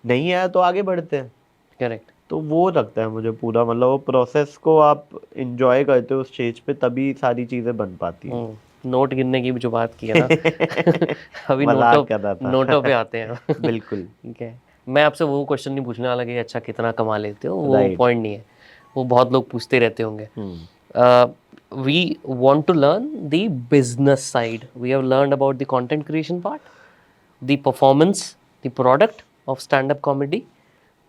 Speaker 2: नहीं आया तो आगे बढ़ते हैं।
Speaker 1: करेक्ट।
Speaker 2: तो वो लगता है मुझे पूरा, मतलब वो प्रोसेस को आप इंजॉय करते हो उस स्टेज पे तभी सारी चीजें बन पाती हैं।
Speaker 1: नोट गिनने की भी जो बात की है ना अभी नोटों
Speaker 2: मजाक कर रहा
Speaker 1: नोटों पे
Speaker 2: था।
Speaker 1: आते हैं
Speaker 2: बिल्कुल।
Speaker 1: ठीक है। मैं आपसे वो क्वेश्चन नहीं पूछने वाला कि अच्छा कितना कमा लेते हो, वो
Speaker 2: राइट।
Speaker 1: पॉइंट नहीं है, वो बहुत लोग पूछते रहते होंगे।
Speaker 2: हम्म
Speaker 1: We want to learn the business side. We have learned about the content creation part, the performance, the product of stand-up comedy.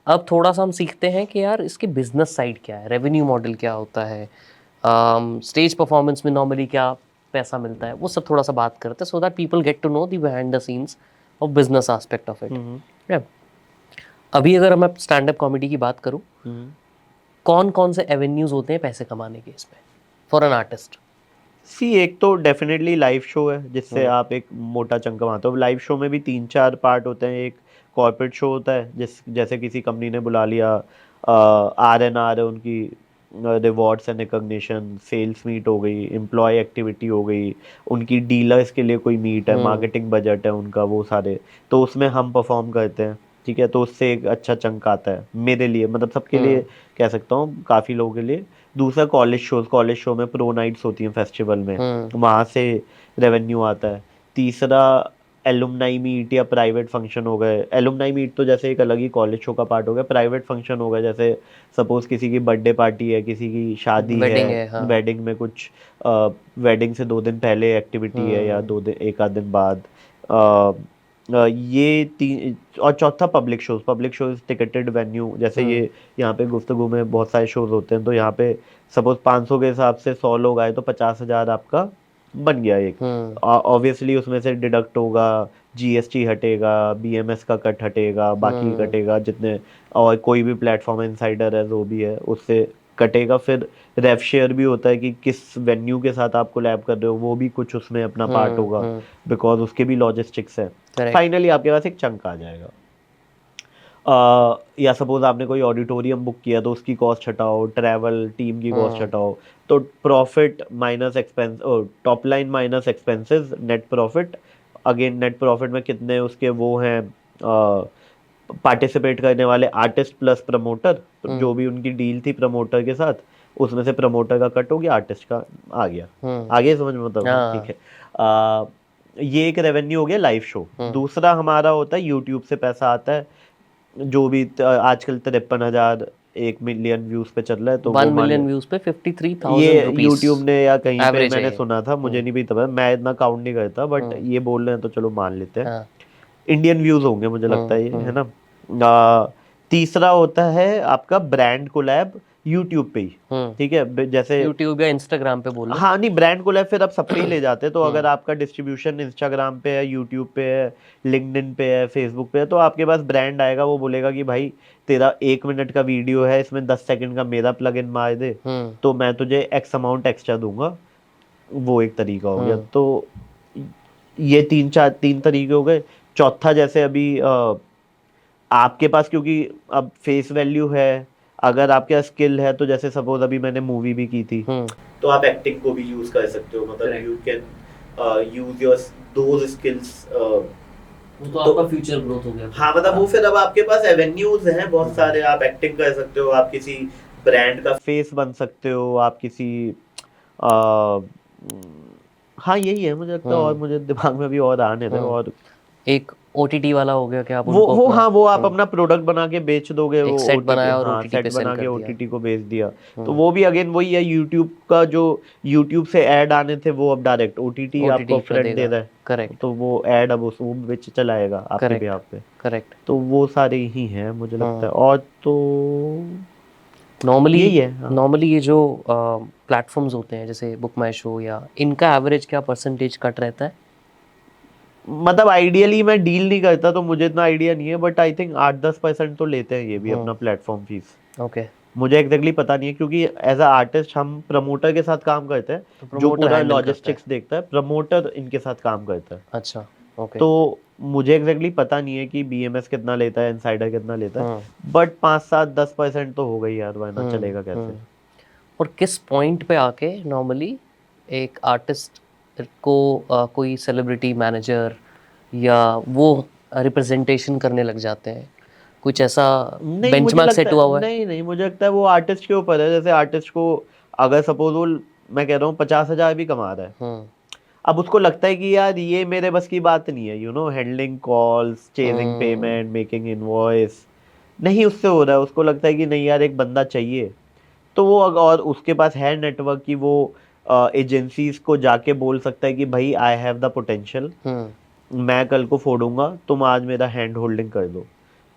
Speaker 1: अब थोड़ा सा हम सीखते हैं कि यार इसके बिजनेस साइड क्या है, रेवेन्यू मॉडल क्या होता है, स्टेज परफॉर्मेंस में नॉर्मली क्या पैसा मिलता है, वो सब थोड़ा सा बात करते हैं, so that people get to know the behind the scenes of business aspect of it. अभी अगर मैं स्टैंड अप कॉमेडी की बात करूँ, कौन कौन से एवेन्यूज होते हैं पैसे कमाने के इसमें फॉर एन आर्टिस्ट?
Speaker 2: सी, एक तो डेफिनेटली लाइव शो है जिससे आप एक मोटा चंक कमाते हो। लाइव शो में भी 3-4 पार्ट होते हैं। एक कॉर्पोरेट शो होता है जैसे किसी कंपनी ने बुला लिया, RNR है उनकी, rewards and recognition, sales meet हो गई, एम्प्लॉय एक्टिविटी हो गई, उनकी डीलर्स के लिए कोई मीट है, मार्केटिंग बजट है उनका, वो सारे। तो उसमें हम परफॉर्म करते हैं, ठीक है, तो उससे एक अच्छा चंक आता है मेरे लिए, मतलब सबके लिए कह सकता हूँ, काफ़ी लोगों के लिए। दूसरा कॉलेज शो में प्रो नाइट्स होती हैं फेस्टिवल में, वहाँ से रेवेन्यू आता है। तीसरा एलुमनाई मीट या प्राइवेट फंक्शन हो गए। एलुमनाई मीट तो जैसे एक अलग ही कॉलेज शो का पार्ट हो गया। प्राइवेट फंक्शन हो गया जैसे सपोज किसी की बर्थडे पार्टी है, किसी की शादी
Speaker 1: वेडिंग
Speaker 2: है,
Speaker 1: है, हाँ।
Speaker 2: वेडिंग में कुछ वेडिंग से 2 दिन पहले एक्टिविटी है या 2 दिन, एक आध दिन बाद। ये तीन, और चौथा public shows. Public shows ticketed venue, जैसे ये यहाँ पे गुफ्तगू में बहुत सारे शोज होते हैं, तो यहाँ पे सपोज 500 के हिसाब से 100 लोग आए तो 50,000 आपका बन गया एक। ऑब्वियसली उसमें से डिडक्ट होगा, GST हटेगा, BMS का कट हटेगा, बाकी कटेगा जितने, और कोई भी प्लेटफॉर्म इनसाइडर है जो भी है उससे कटेगा। फिर रेव शेयर भी होता है कि किस वेन्यू के साथ आप कोलैब कर रहे हो, वो भी कुछ उसमें अपना पार्ट होगा, बिकॉज उसके भी लॉजिस्टिक्स है। फाइनली आपके पास एक चंक आ जाएगा। या सपोज आपने कोई ऑडिटोरियम बुक किया तो उसकी कॉस्ट हटाओ, ट्रैवल टीम की कॉस्ट हटाओ, तो profit minus expense, top line minus expenses, net profit. Again net profit में कितने उसके वो हैं पार्टिसिपेट करने वाले आर्टिस्ट प्लस प्रमोटर, जो भी उनकी डील थी प्रमोटर के साथ, उसमें से प्रमोटर का कट हो गया, आर्टिस्ट का आ गया। आगे समझ में मतलब, ठीक है। ये एक रेवेन्यू हो गया लाइव शो। दूसरा हमारा होता है यूट्यूब से पैसा आता है, जो भी आजकल 53,000 1 मिलियन व्यूज पे चल रहा है, तो
Speaker 1: 1
Speaker 2: वो मान
Speaker 1: मिलियन
Speaker 2: ले।
Speaker 1: व्यूज पे 53,000
Speaker 2: ये
Speaker 1: रुपीस
Speaker 2: यूट्यूब ने या कहीं पे
Speaker 1: एवरेज है
Speaker 2: मैंने
Speaker 1: ये।
Speaker 2: सुना था, मुझे नहीं भी पता, मैं इतना काउंट नहीं करता, बट ये बोल रहे हैं तो चलो मान लेते हैं।
Speaker 1: हाँ।
Speaker 2: इंडियन व्यूज होंगे मुझे लगता है ये, है ना। तीसरा होता है आपका ब्रांड कोलैब, यूट्यूब पे ही, ठीक है, जैसे
Speaker 1: यूट्यूब या इंस्टाग्राम पे बोल लो।
Speaker 2: हाँ नहीं, ब्रांड कोलैब फिर आप सब पे ही ले जाते हैं, तो अगर आपका डिस्ट्रीब्यूशन इंस्टाग्राम पे है, यूट्यूब पे है, लिंक्डइन पे है, फेसबुक पे है, तो आपके पास ब्रांड आएगा, वो बोलेगा कि भाई तेरा 1 मिनट का वीडियो है, इसमें 10 सेकंड का मेरा प्लग इन मार दे, तो मैं तुझे एक्स अमाउंट एक्स्ट्रा दूंगा। वो एक तरीका हो गया। तो ये तीन तरीके हो गए। चौथा, जैसे अभी आपके पास क्योंकि अब फेस वैल्यू है, अगर आपके पास स्किल है, तो जैसे सपोज अभी मैंने मूवी भी की थी, तो आप एक्टिंग को भी यूज कर सकते हो, मतलब you can use your those skills.
Speaker 1: वो तो आपका फ्यूचर ग्रोथ हो गया।
Speaker 2: हाँ, मतलब वो फिर अब आपके पास एवेन्यूज हैं बहुत सारे, आप एक्टिंग कर सकते हो, आप किसी ब्रांड का फेस बन सकते हो, आप किसी आ, हाँ यही है मुझे लगता है, और मुझे दिमाग में भी और आने थे। और
Speaker 1: एक ओटीटी वाला हो गया कि आप
Speaker 2: वो
Speaker 1: उनको अपना
Speaker 2: हाँ, वो आप अपना प्रोडक्ट बना के बेच दोगे,
Speaker 1: एक
Speaker 2: वो
Speaker 1: सेट
Speaker 2: ओटीटी,
Speaker 1: बनाया और
Speaker 2: हाँ
Speaker 1: ओटीटी
Speaker 2: सेट
Speaker 1: पे सेल
Speaker 2: बना
Speaker 1: कर
Speaker 2: के
Speaker 1: दिया।
Speaker 2: ओटीटी को बेच दिया। तो वो भी अगेन वही है, यूट्यूब का जो यूट्यूब से ऐड आने थे, वो अब डायरेक्ट ओटीटी आपको
Speaker 1: ओटीटी पे
Speaker 2: फ्रंट दे
Speaker 1: देगा।
Speaker 2: रहा है,
Speaker 1: करेक्ट
Speaker 2: तो वो ऐड अब उस वो बेच चलाएगा आपके
Speaker 1: करेक्ट
Speaker 2: बिहाफ पे।
Speaker 1: करेक्ट।
Speaker 2: तो वो सारे ही हैं मुझे लगता है। और तो
Speaker 1: नॉर्मली
Speaker 2: यही है, हाँ।
Speaker 1: नॉर्मली ये जो प्लेटफॉर्म्स होते हैं जैसे बुक माई शो, या इनका एवरेज क्या परसेंटेज कट रहता है?
Speaker 2: मतलब आइडियली मैं डील नहीं करता, तो मुझे इतना आइडिया नहीं है, बट आई थिंक 8-10% तो लेते हैं ये भी अपना प्लेटफॉर्म फीस।
Speaker 1: ओके।
Speaker 2: मुझे एग्जैक्टली पता नहीं है, क्योंकि एज अ आर्टिस्ट हम प्रमोटर के साथ काम करते हैं,
Speaker 1: तो
Speaker 2: जो
Speaker 1: प्रमोटर
Speaker 2: पूरा
Speaker 1: हैंडल करता है।
Speaker 2: लॉजिस्टिक्स देखता है, प्रमोटर इनके साथ काम करता है।
Speaker 1: अच्छा ओके।
Speaker 2: तो मुझे एग्जैक्टली पता नहीं है कि बीएमएस कितना लेता है, इनसाइडर कितना लेता है, बट 5-7-10% तो हो गई यार, वरना चलेगा कैसे।
Speaker 1: और किस पॉइंट पे आके नॉर्मली एक आर्टिस्ट को कोई सेलिब्रिटी मैनेजर या वो रिप्रेजेंटेशन करने लग जाते हैं? कुछ ऐसा
Speaker 2: नहीं मुझे
Speaker 1: बेंचमार्क
Speaker 2: लगता
Speaker 1: सेट हुआ
Speaker 2: है,
Speaker 1: हुआ है?
Speaker 2: नहीं नहीं, मुझे लगता है वो आर्टिस्ट के ऊपर है। जैसे आर्टिस्ट को अगर सपोज वो, मैं कह रहा हूँ 50,000 भी कमा रहा है, अब उसको लगता है कि यार ये मेरे बस की बात नहीं है, handling calls, chasing payment, making invoice, नहीं उससे हो रहा है, उसको लगता है कि नहीं यार एक बंदा चाहिए। तो वो और उसके पास है नेटवर्क की, वो एजेंसीज को जाके बोल सकता है कि भाई आई हैव द पोटेंशियल, मैं कल को फोड़ूंगा, तुम आज मेरा हैंड होल्डिंग कर दो।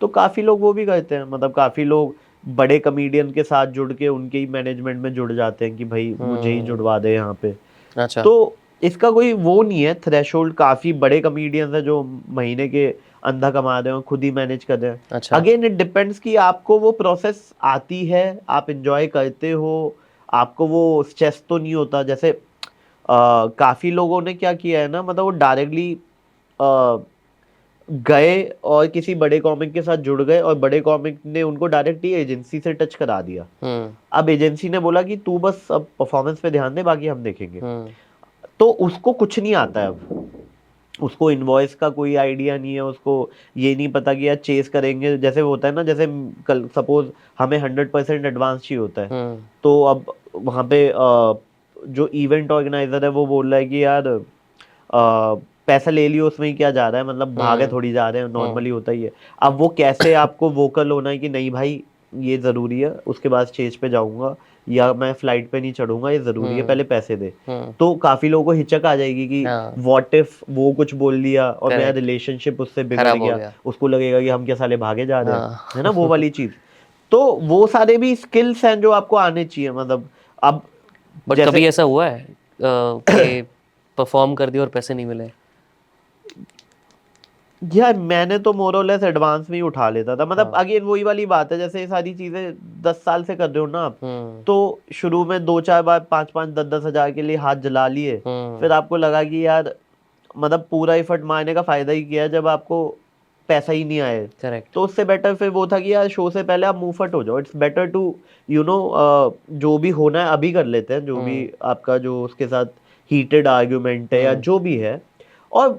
Speaker 2: तो काफ़ी लोग वो भी करते हैं, मतलब काफ़ी लोग बड़े कमेडियन के साथ जुड़ के उनके ही मैनेजमेंट में जुड़ जाते हैं कि भाई मुझे ही जुड़वा दे यहाँ पे।
Speaker 1: अच्छा।
Speaker 2: तो इसका कोई वो नहीं है थ्रेशोल्ड, काफ़ी बड़े कमेडियंस हैं जो महीने के अंधा कमा रहे हो, खुद ही मैनेज कर रहे हैं।
Speaker 1: अच्छा।
Speaker 2: अगेन इट डिपेंड्स कि आपको वो प्रोसेस आती है, आप इंजॉय करते हो, आपको वो स्ट्रेस तो नहीं होता। जैसे काफ़ी लोगों ने क्या किया है ना, मतलब वो डायरेक्टली गए और किसी बड़े कॉमिक के साथ जुड़ गए, और बड़े कॉमिक ने उनको डायरेक्टली एजेंसी से टच करा दिया। अब एजेंसी ने बोला कि तू बस अब परफॉर्मेंस पे ध्यान दे, बाकी हम देखेंगे। तो उसको कुछ नहीं आता है अब, उसको इनवॉइस का कोई आइडिया नहीं है, उसको ये नहीं पता कि यार चेस करेंगे, जैसे वो होता है ना, जैसे कल सपोज हमें 100% एडवांस चाहिए होता है, तो अब वहाँ पे जो इवेंट ऑर्गेनाइजर है वो बोल रहा है कि यार पैसा ले लियो, उसमें ही क्या जा रहा है, मतलब भागे थोड़ी जा रहे हैं, नॉर्मली होता ही है। अब वो कैसे आपको वोकल होना है कि नहीं भाई ये ज़रूरी है, उसके बाद स्टेज पे जाऊंगा, या मैं फ्लाइट पे नहीं चढ़ूंगा, ये ज़रूरी है, पहले पैसे दे। तो काफ़ी लोगों को हिचक आ जाएगी कि व्हाट इफ वो कुछ बोल दिया और मेरा रिलेशनशिप उससे बिगड़
Speaker 1: खराब हो
Speaker 2: गया,
Speaker 1: गया।
Speaker 2: उसको लगेगा कि हम क्या साले भागे जा रहे हैं, है ना, वो वाली चीज़। तो वो सारे भी स्किल्स हैं जो आपको आने चाहिए, मतलब अब
Speaker 1: बट कभी ऐसा हुआ है कि परफॉर्म कर दिया और पैसे नहीं मिले?
Speaker 2: यार मैंने तो मोर और लेस एडवांस में ही उठा लेता था, मतलब अगेन वही वाली बात है, जैसे ये सारी चीजें 10 साल से कर रहे हो ना आप, तो शुरू में 2-4 बार 5-5 10-10 हजार के लिए हाथ जला लिए, फिर आपको लगा कि यार मतलब पूरा एफर्ट मारने का फायदा ही किया जब आपको पैसा ही नहीं आए।
Speaker 1: करेक्ट।
Speaker 2: तो उससे बेटर फिर वो था कि यार शो से पहले आप मुंहफट हो जाओ, इट्स बेटर टू जो भी होना है अभी कर लेते हैं, जो भी आपका जो उसके साथ हीटेड आर्ग्यूमेंट है या जो भी है। और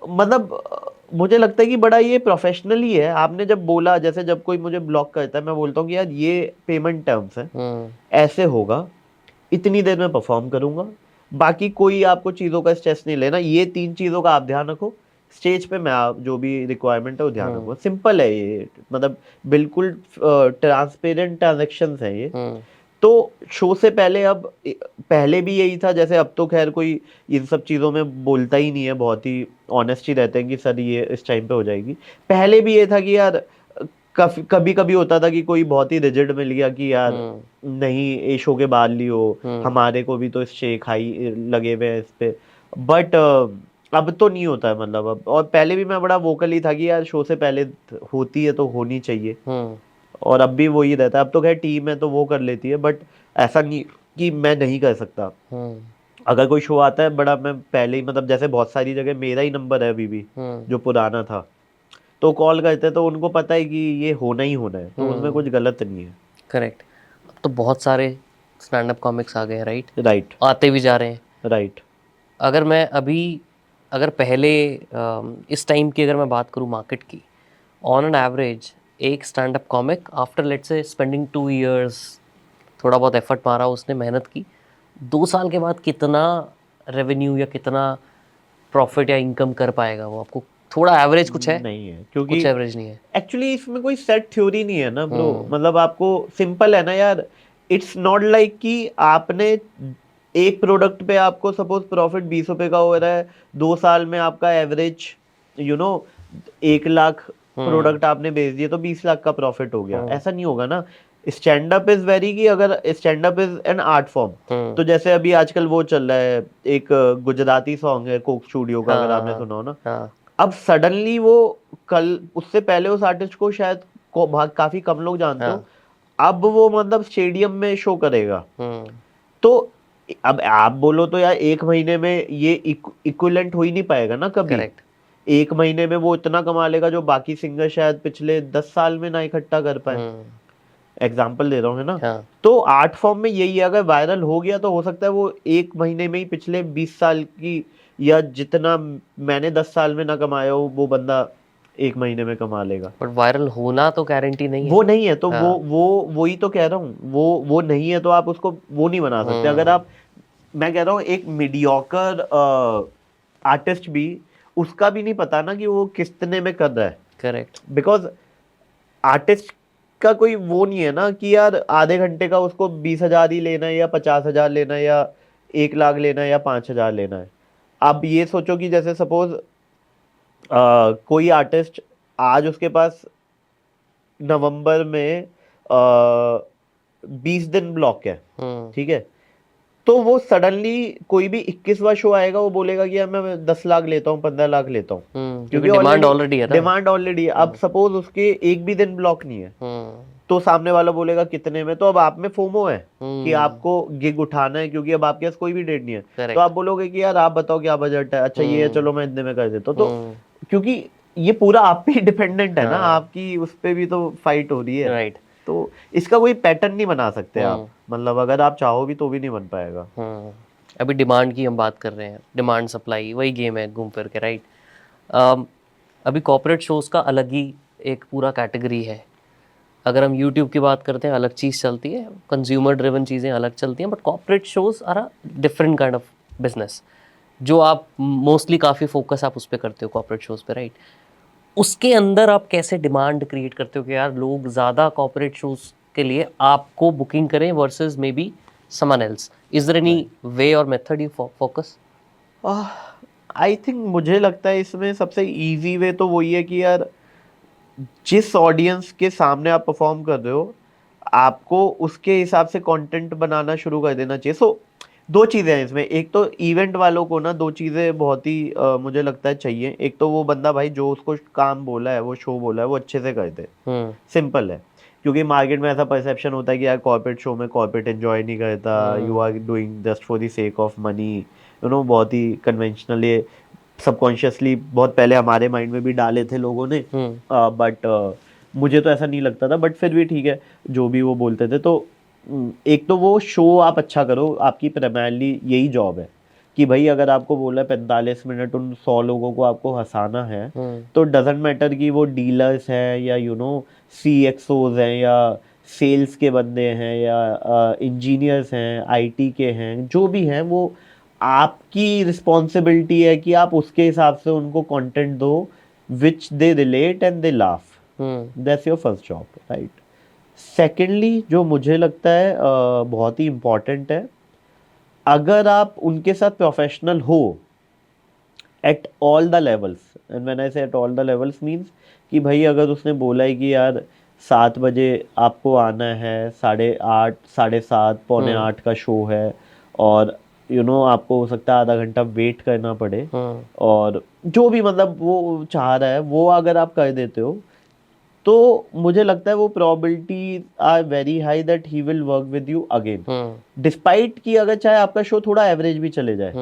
Speaker 2: मतलब मुझे लगता है कि बड़ा ये प्रोफेशनली है। आपने जब बोला, जैसे जब कोई मुझे ब्लॉक करता है, मैं बोलता हूँ कि यार ये पेमेंट टर्म्स है, ऐसे होगा, इतनी देर में परफॉर्म करूंगा, बाकी कोई आपको चीज़ों का स्ट्रेस नहीं लेना, ये 3 चीज़ों का आप ध्यान रखो, स्टेज पे मैं आप जो भी रिक्वायरमेंट है वो ध्यान रखो। सिंपल है ये, मतलब बिल्कुल ट्रांसपेरेंट ट्रांजेक्शंस है ये। तो शो से पहले, अब पहले भी यही था, जैसे अब तो खैर कोई इन सब चीज़ों में बोलता ही नहीं है, बहुत ही ऑनेस्ट ही रहते हैं कि सर ये इस टाइम पे हो जाएगी। पहले भी ये था कि यार कभी कभी होता था कि कोई बहुत ही रिजिड मिल गया कि यार नहीं ये शो के बाद लियो, हमारे को भी तो इस शेख हाई लगे हुए हैं इस पे, बट अब तो नहीं होता है मतलब अब। और पहले भी मैं बड़ा वोकल ही था कि यार शो से पहले होती है तो होनी चाहिए, और अब भी वही रहता है। अब तो खैर टीम है तो वो कर लेती है, बट ऐसा नहीं कि मैं नहीं कर सकता। अगर कोई शो आता है बड़ा, मैं पहले ही मतलब जैसे बहुत सारी जगह मेरा ही नंबर है अभी भी जो पुराना था, तो कॉल करते तो उनको पता है कि ये होना ही होना है, तो उसमें कुछ गलत नहीं है।
Speaker 1: करेक्ट। अब तो बहुत सारे स्टैंड अप कॉमिक्स आ गए हैं, राइट?
Speaker 2: राइट
Speaker 1: आते भी जा रहे हैं।
Speaker 2: राइट।
Speaker 1: अगर मैं अभी, अगर पहले इस टाइम की अगर मैं बात करूँ मार्केट की, ऑन एन एवरेज एक stand up comic after let's say spending 2 years, थोड़ा बहुत एफर्ट मारा उसने, मेहनत की, 2 साल के बाद कितना रेवेन्यू या कितना प्रॉफिट या इनकम कर पाएगा वो? आपको थोड़ा एवरेज कुछ है?
Speaker 2: नहीं है, क्योंकि
Speaker 1: कुछ एवरेज नहीं है।
Speaker 2: एक्चुअली इसमें कोई सेट थ्योरी नहीं है ना ब्रो। मतलब आपको सिंपल है ना यार, इट्स नॉट लाइक कि आपने एक प्रोडक्ट पे आपको सपोज प्रॉफिट 20 रुपए का हो रहा है, 2 साल में आपका एवरेज 1 लाख प्रोडक्ट आपने बेच दिए तो 20 लाख का प्रॉफिट हो गया, ऐसा नहीं होगा ना। स्टैंड अप इज वेरी, कि अगर stand up is an art form, तो जैसे अभी आजकल वो चल रहा है एक गुजराती सॉन्ग है कोक स्टूडियो का, अगर आपने सुना हो ना। अब सडनली वो, कल उससे पहले उस आर्टिस्ट को शायद काफी कम लोग जानते हो, अब वो मतलब स्टेडियम में शो करेगा। तो अब आप बोलो तो यार 1 महीने में ये इक्विवेलेंट हो ही नहीं पाएगा ना कभी।
Speaker 1: करेक्ट।
Speaker 2: 1 महीने में वो इतना कमा लेगा जो बाकी सिंगर शायद पिछले 10 साल में ना इकट्ठा कर पाए। एग्जाम्पल दे रहा हूँ, है ना।
Speaker 1: हाँ।
Speaker 2: तो आर्ट फॉर्म में यही है, अगर वायरल हो गया तो हो सकता है वो 1 महीने में ही पिछले 20 साल की, या जितना मैंने 10 साल में ना कमाया हो वो बंदा 1 महीने में कमा लेगा।
Speaker 1: बट वायरल होना तो गारंटी नहीं है।
Speaker 2: वो नहीं है तो
Speaker 1: हाँ।
Speaker 2: वो ही तो कह रहा हूँ, वो नहीं है तो आप उसको वो नहीं बना सकते। अगर आप, मैं कह रहा हूँ एक मीडियोकर आर्टिस्ट भी, उसका भी नहीं पता ना कि वो कितने में कर रहा है।
Speaker 1: करेक्ट।
Speaker 2: बिकॉज आर्टिस्ट का कोई वो नहीं है ना कि यार आधे घंटे का उसको 20,000 ही लेना है, या 50,000 लेना है, या 1 लाख लेना है, या 5,000 लेना है। आप ये सोचो कि जैसे सपोज कोई आर्टिस्ट, आज उसके पास नवंबर में 20 दिन ब्लॉक है, ठीक है, तो वो सडनली कोई भी 21वां शो आएगा, वो बोलेगा कि यार मैं 10 लाख लेता हूँ, 15 लाख लेता हूँ,
Speaker 1: क्योंकि डिमांड ऑलरेडी है ना।
Speaker 2: डिमांड ऑलरेडी है। अब सपोज उसके एक भी दिन ब्लॉक नहीं है, तो सामने वाला बोलेगा कितने में, तो अब आप में फोमो है कि आपको गिग उठाना है, क्योंकि अब आपके पास कोई भी डेट नहीं है।
Speaker 1: Correct.
Speaker 2: तो आप बोलोगे कि यार आप बताओ क्या बजट है, अच्छा ये है, चलो मैं इतने में कर देता हूँ। तो क्योंकि ये पूरा आप पे डिपेंडेंट है ना, आपकी उस पे भी तो फाइट हो रही है।
Speaker 1: राइट।
Speaker 2: तो इसका कोई पैटर्न नहीं बना सकते आप, मतलब अगर आप चाहो भी तो भी नहीं बन पाएगा।
Speaker 1: अभी डिमांड की हम बात कर रहे हैं, डिमांड सप्लाई वही गेम है घूम फिर के, राइट? अभी कॉर्पोरेट शोज़ का अलग ही एक पूरा कैटेगरी है। अगर हम यूट्यूब की बात करते हैं अलग चीज़ चलती है, कंज्यूमर ड्रिवन चीज़ें अलग चलती हैं, but corporate shows are a different kind of business, जो आप मोस्टली काफ़ी फोकस आप उस पर करते हो कॉर्पोरेट शोज़ पे, राइट? उसके अंदर आप कैसे डिमांड क्रिएट करते हो कि यार लोग ज़्यादा कॉर्पोरेट शोज़ के लिए आपको बुकिंग करें versus may be someone else? Is there any way और method you focus?
Speaker 2: I think मुझे लगता है इसमें सबसे इजी वे तो वही है कि यार जिस ऑडियंस के सामने आप परफॉर्म कर रहे हो, आपको उसके हिसाब से कंटेंट बनाना शुरू कर देना चाहिए। सो दो चीज़ें हैं इसमें। एक तो इवेंट वालों को ना दो चीज़ें बहुत ही मुझे लगता है चाहिए। एक तो वो बंदा भाई जो उसको काम बोला है, वो शो बोला है, वो अच्छे से कर दे। सिंपल है, क्योंकि मार्केट में ऐसा परसेप्शन होता है कि यार कॉर्पोरेट शो में कॉर्पोरेट एंजॉय नहीं करता, you are doing just for the sake of money, बहुत ही कन्वेंशनल, ये सबकॉन्शियसली बहुत पहले हमारे माइंड में भी डाले थे लोगों ने। बट मुझे तो ऐसा नहीं लगता था, बट फिर भी ठीक है जो भी वो बोलते थे। तो एक तो वो शो आप अच्छा करो, आपकी प्राइमरली यही जॉब है कि भाई अगर आपको बोला 45 मिनट उन 100 लोगों को आपको हंसाना है, तो डजेंट मैटर कि वो डीलर्स हैं या CXOs हैं या सेल्स के बंदे हैं या इंजीनियर्स हैं, आईटी के हैं, जो भी हैं, वो आपकी रिस्पॉन्सिबिलिटी है कि आप उसके हिसाब से उनको कंटेंट दो which they relate and they laugh. That's your first job, right? Secondly जो मुझे लगता है बहुत ही इम्पॉर्टेंट है, अगर आप उनके साथ प्रोफेशनल हो at all the levels, and when I say at all the levels means कि भाई अगर उसने बोला है कि यार 7 बजे आपको आना है, 8:30 7:30 पौने 8 का शो है, और आपको हो सकता है आधा घंटा वेट करना पड़े, और जो भी मतलब वो चाह रहा है वो अगर आप कर देते हो, तो मुझे लगता है वो probability are very high that he will work with you again, despite कि अगर चाहे आपका शो थोड़ा एवरेज भी चले जाए,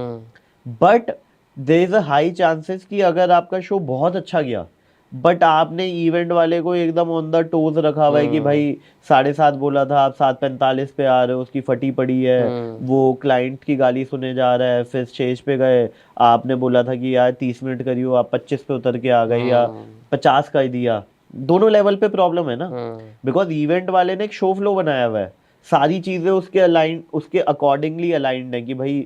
Speaker 2: but there is a high chances कि अगर आपका शो बहुत अच्छा गया बट आपने इवेंट वाले को एकदम ऑन द टोज रखा हुआ है कि भाई 7:30 बोला था, आप 7:45 पे आ रहे हो, उसकी फटी पड़ी है, वो क्लाइंट की गाली सुने जा रहा है, फिर स्टेज पे गए, आपने बोला था कि यार 30 मिनट करियो, आप 25 पे उतर के आ गए या 50 कर दिया, दोनों लेवल पे प्रॉब्लम है ना, बिकॉज इवेंट वाले ने एक शो फ्लो बनाया हुआ है, सारी चीजें उसके अकॉर्डिंगली अलाइंड है कि भाई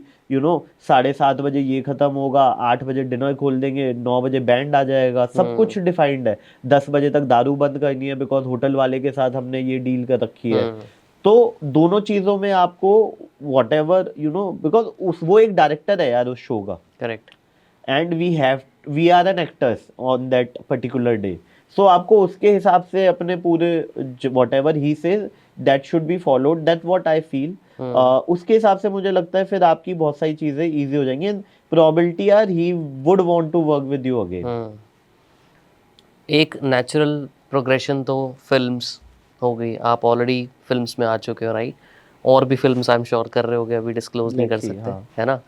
Speaker 2: 7:30 बजे ये खत्म होगा, 8 बजे डिनर खोल देंगे, 9 बजे बैंड आ जाएगा, सब कुछ डिफाइंड है, 10 बजे तक दारू बंद करनी है बिकॉज होटल वाले के साथ हमने ये डील कर रखी है। तो दोनों चीजों में आपको वॉट एवर बिकॉज वो एक डायरेक्टर है यार उस शो का,
Speaker 1: correct,
Speaker 2: and we are an actors on that particular day, so आपको उसके हिसाब से अपने पूरे whatever he says that should be followed, that what I feel, उसके हिसाब से मुझे लगता है फिर आपकी बहुत सारी चीजें इजी हो जाएंगी, and probability are he would want to work with you again.
Speaker 1: एक नेचुरल प्रोग्रेशन तो फिल्म्स हो गई, आप ऑलरेडी फिल्म्स में आ चुके हो, राइट, और भी फिल्म्स आई एम श्योर कर रहे होगे, अभी डिस्क्लोज नहीं कर सकते, है ना,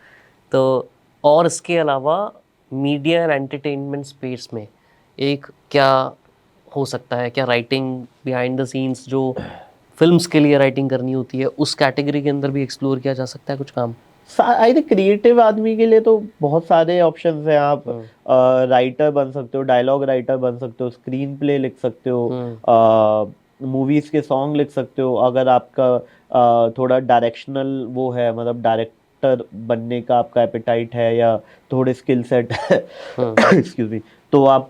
Speaker 1: तो और इसके अलावा मीडिया एंड एंटरटेनमेंट स्पेस में एक क्या हो सकता है, क्या राइटिंग बिहाइंड द सीन्स जो फिल्म्स के लिए राइटिंग करनी होती है, उस कैटेगरी के अंदर भी एक्सप्लोर किया जा सकता है कुछ काम?
Speaker 2: आई थिंक क्रिएटिव आदमी के लिए तो बहुत सारे ऑप्शंस हैं, आप राइटर बन सकते हो, डायलॉग राइटर बन सकते हो, स्क्रीन प्ले लिख सकते हो, मूवीज के सॉन्ग लिख सकते हो, अगर आपका थोड़ा डायरेक्शनल वो है, मतलब डायरेक्टर बनने का आपका एपेटाइट है या थोड़े स्किल सेट है एक्सक्यूज मी, तो आप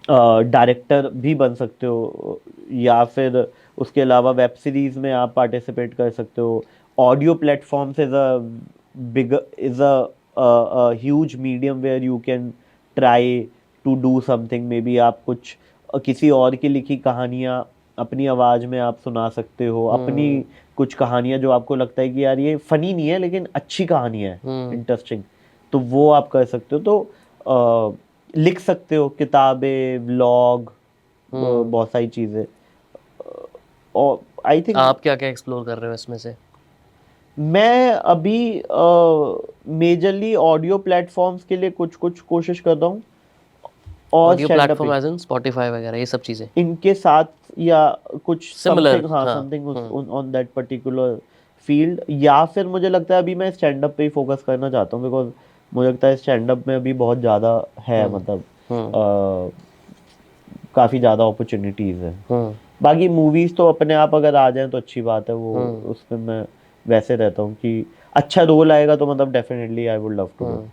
Speaker 2: डायरेक्टर भी बन सकते हो, या फिर उसके अलावा वेब सीरीज में आप पार्टिसिपेट कर सकते हो, audio platforms is a huge medium where you can try to do something, maybe आप कुछ किसी और की लिखी कहानियाँ अपनी आवाज़ में आप सुना सकते हो, अपनी कुछ कहानियाँ जो आपको लगता है कि यार ये फनी नहीं है लेकिन अच्छी कहानी है, इंटरेस्टिंग, तो वो आप कर सकते हो, तो लिख सकते हो किताबें, व्लॉग, बहुत सारी चीजें, और आई थिंक
Speaker 1: आप क्या क्या एक्सप्लोर कर रहे हो इसमें से?
Speaker 2: मैं अभी मेजरली ऑडियो प्लेटफॉर्म्स के लिए कुछ कुछ कोशिश कर रहा हूँ, और
Speaker 1: audio
Speaker 2: stand up
Speaker 1: platform as in Spotify वगैरह ये सब चीज़ें
Speaker 2: इनके साथ, या कुछ
Speaker 1: सिमिलर,
Speaker 2: समथिंग, हाँ something on that particular field, या फिर मुझे लगता है अभी मैं स्टैंड अप पे ही फोकस करना चाहता हूँ, बिकॉज मुझे लगता है स्टैंड अप में अभी बहुत ज़्यादा है, मतलब काफ़ी ज़्यादा अपॉर्चुनिटीज़ है, बाकी मूवीज़ तो अपने आप अगर आ जाएं तो अच्छी बात है, वो उसमें मैं वैसे रहता हूँ कि अच्छा रोल आएगा तो मतलब definitely I would love to do.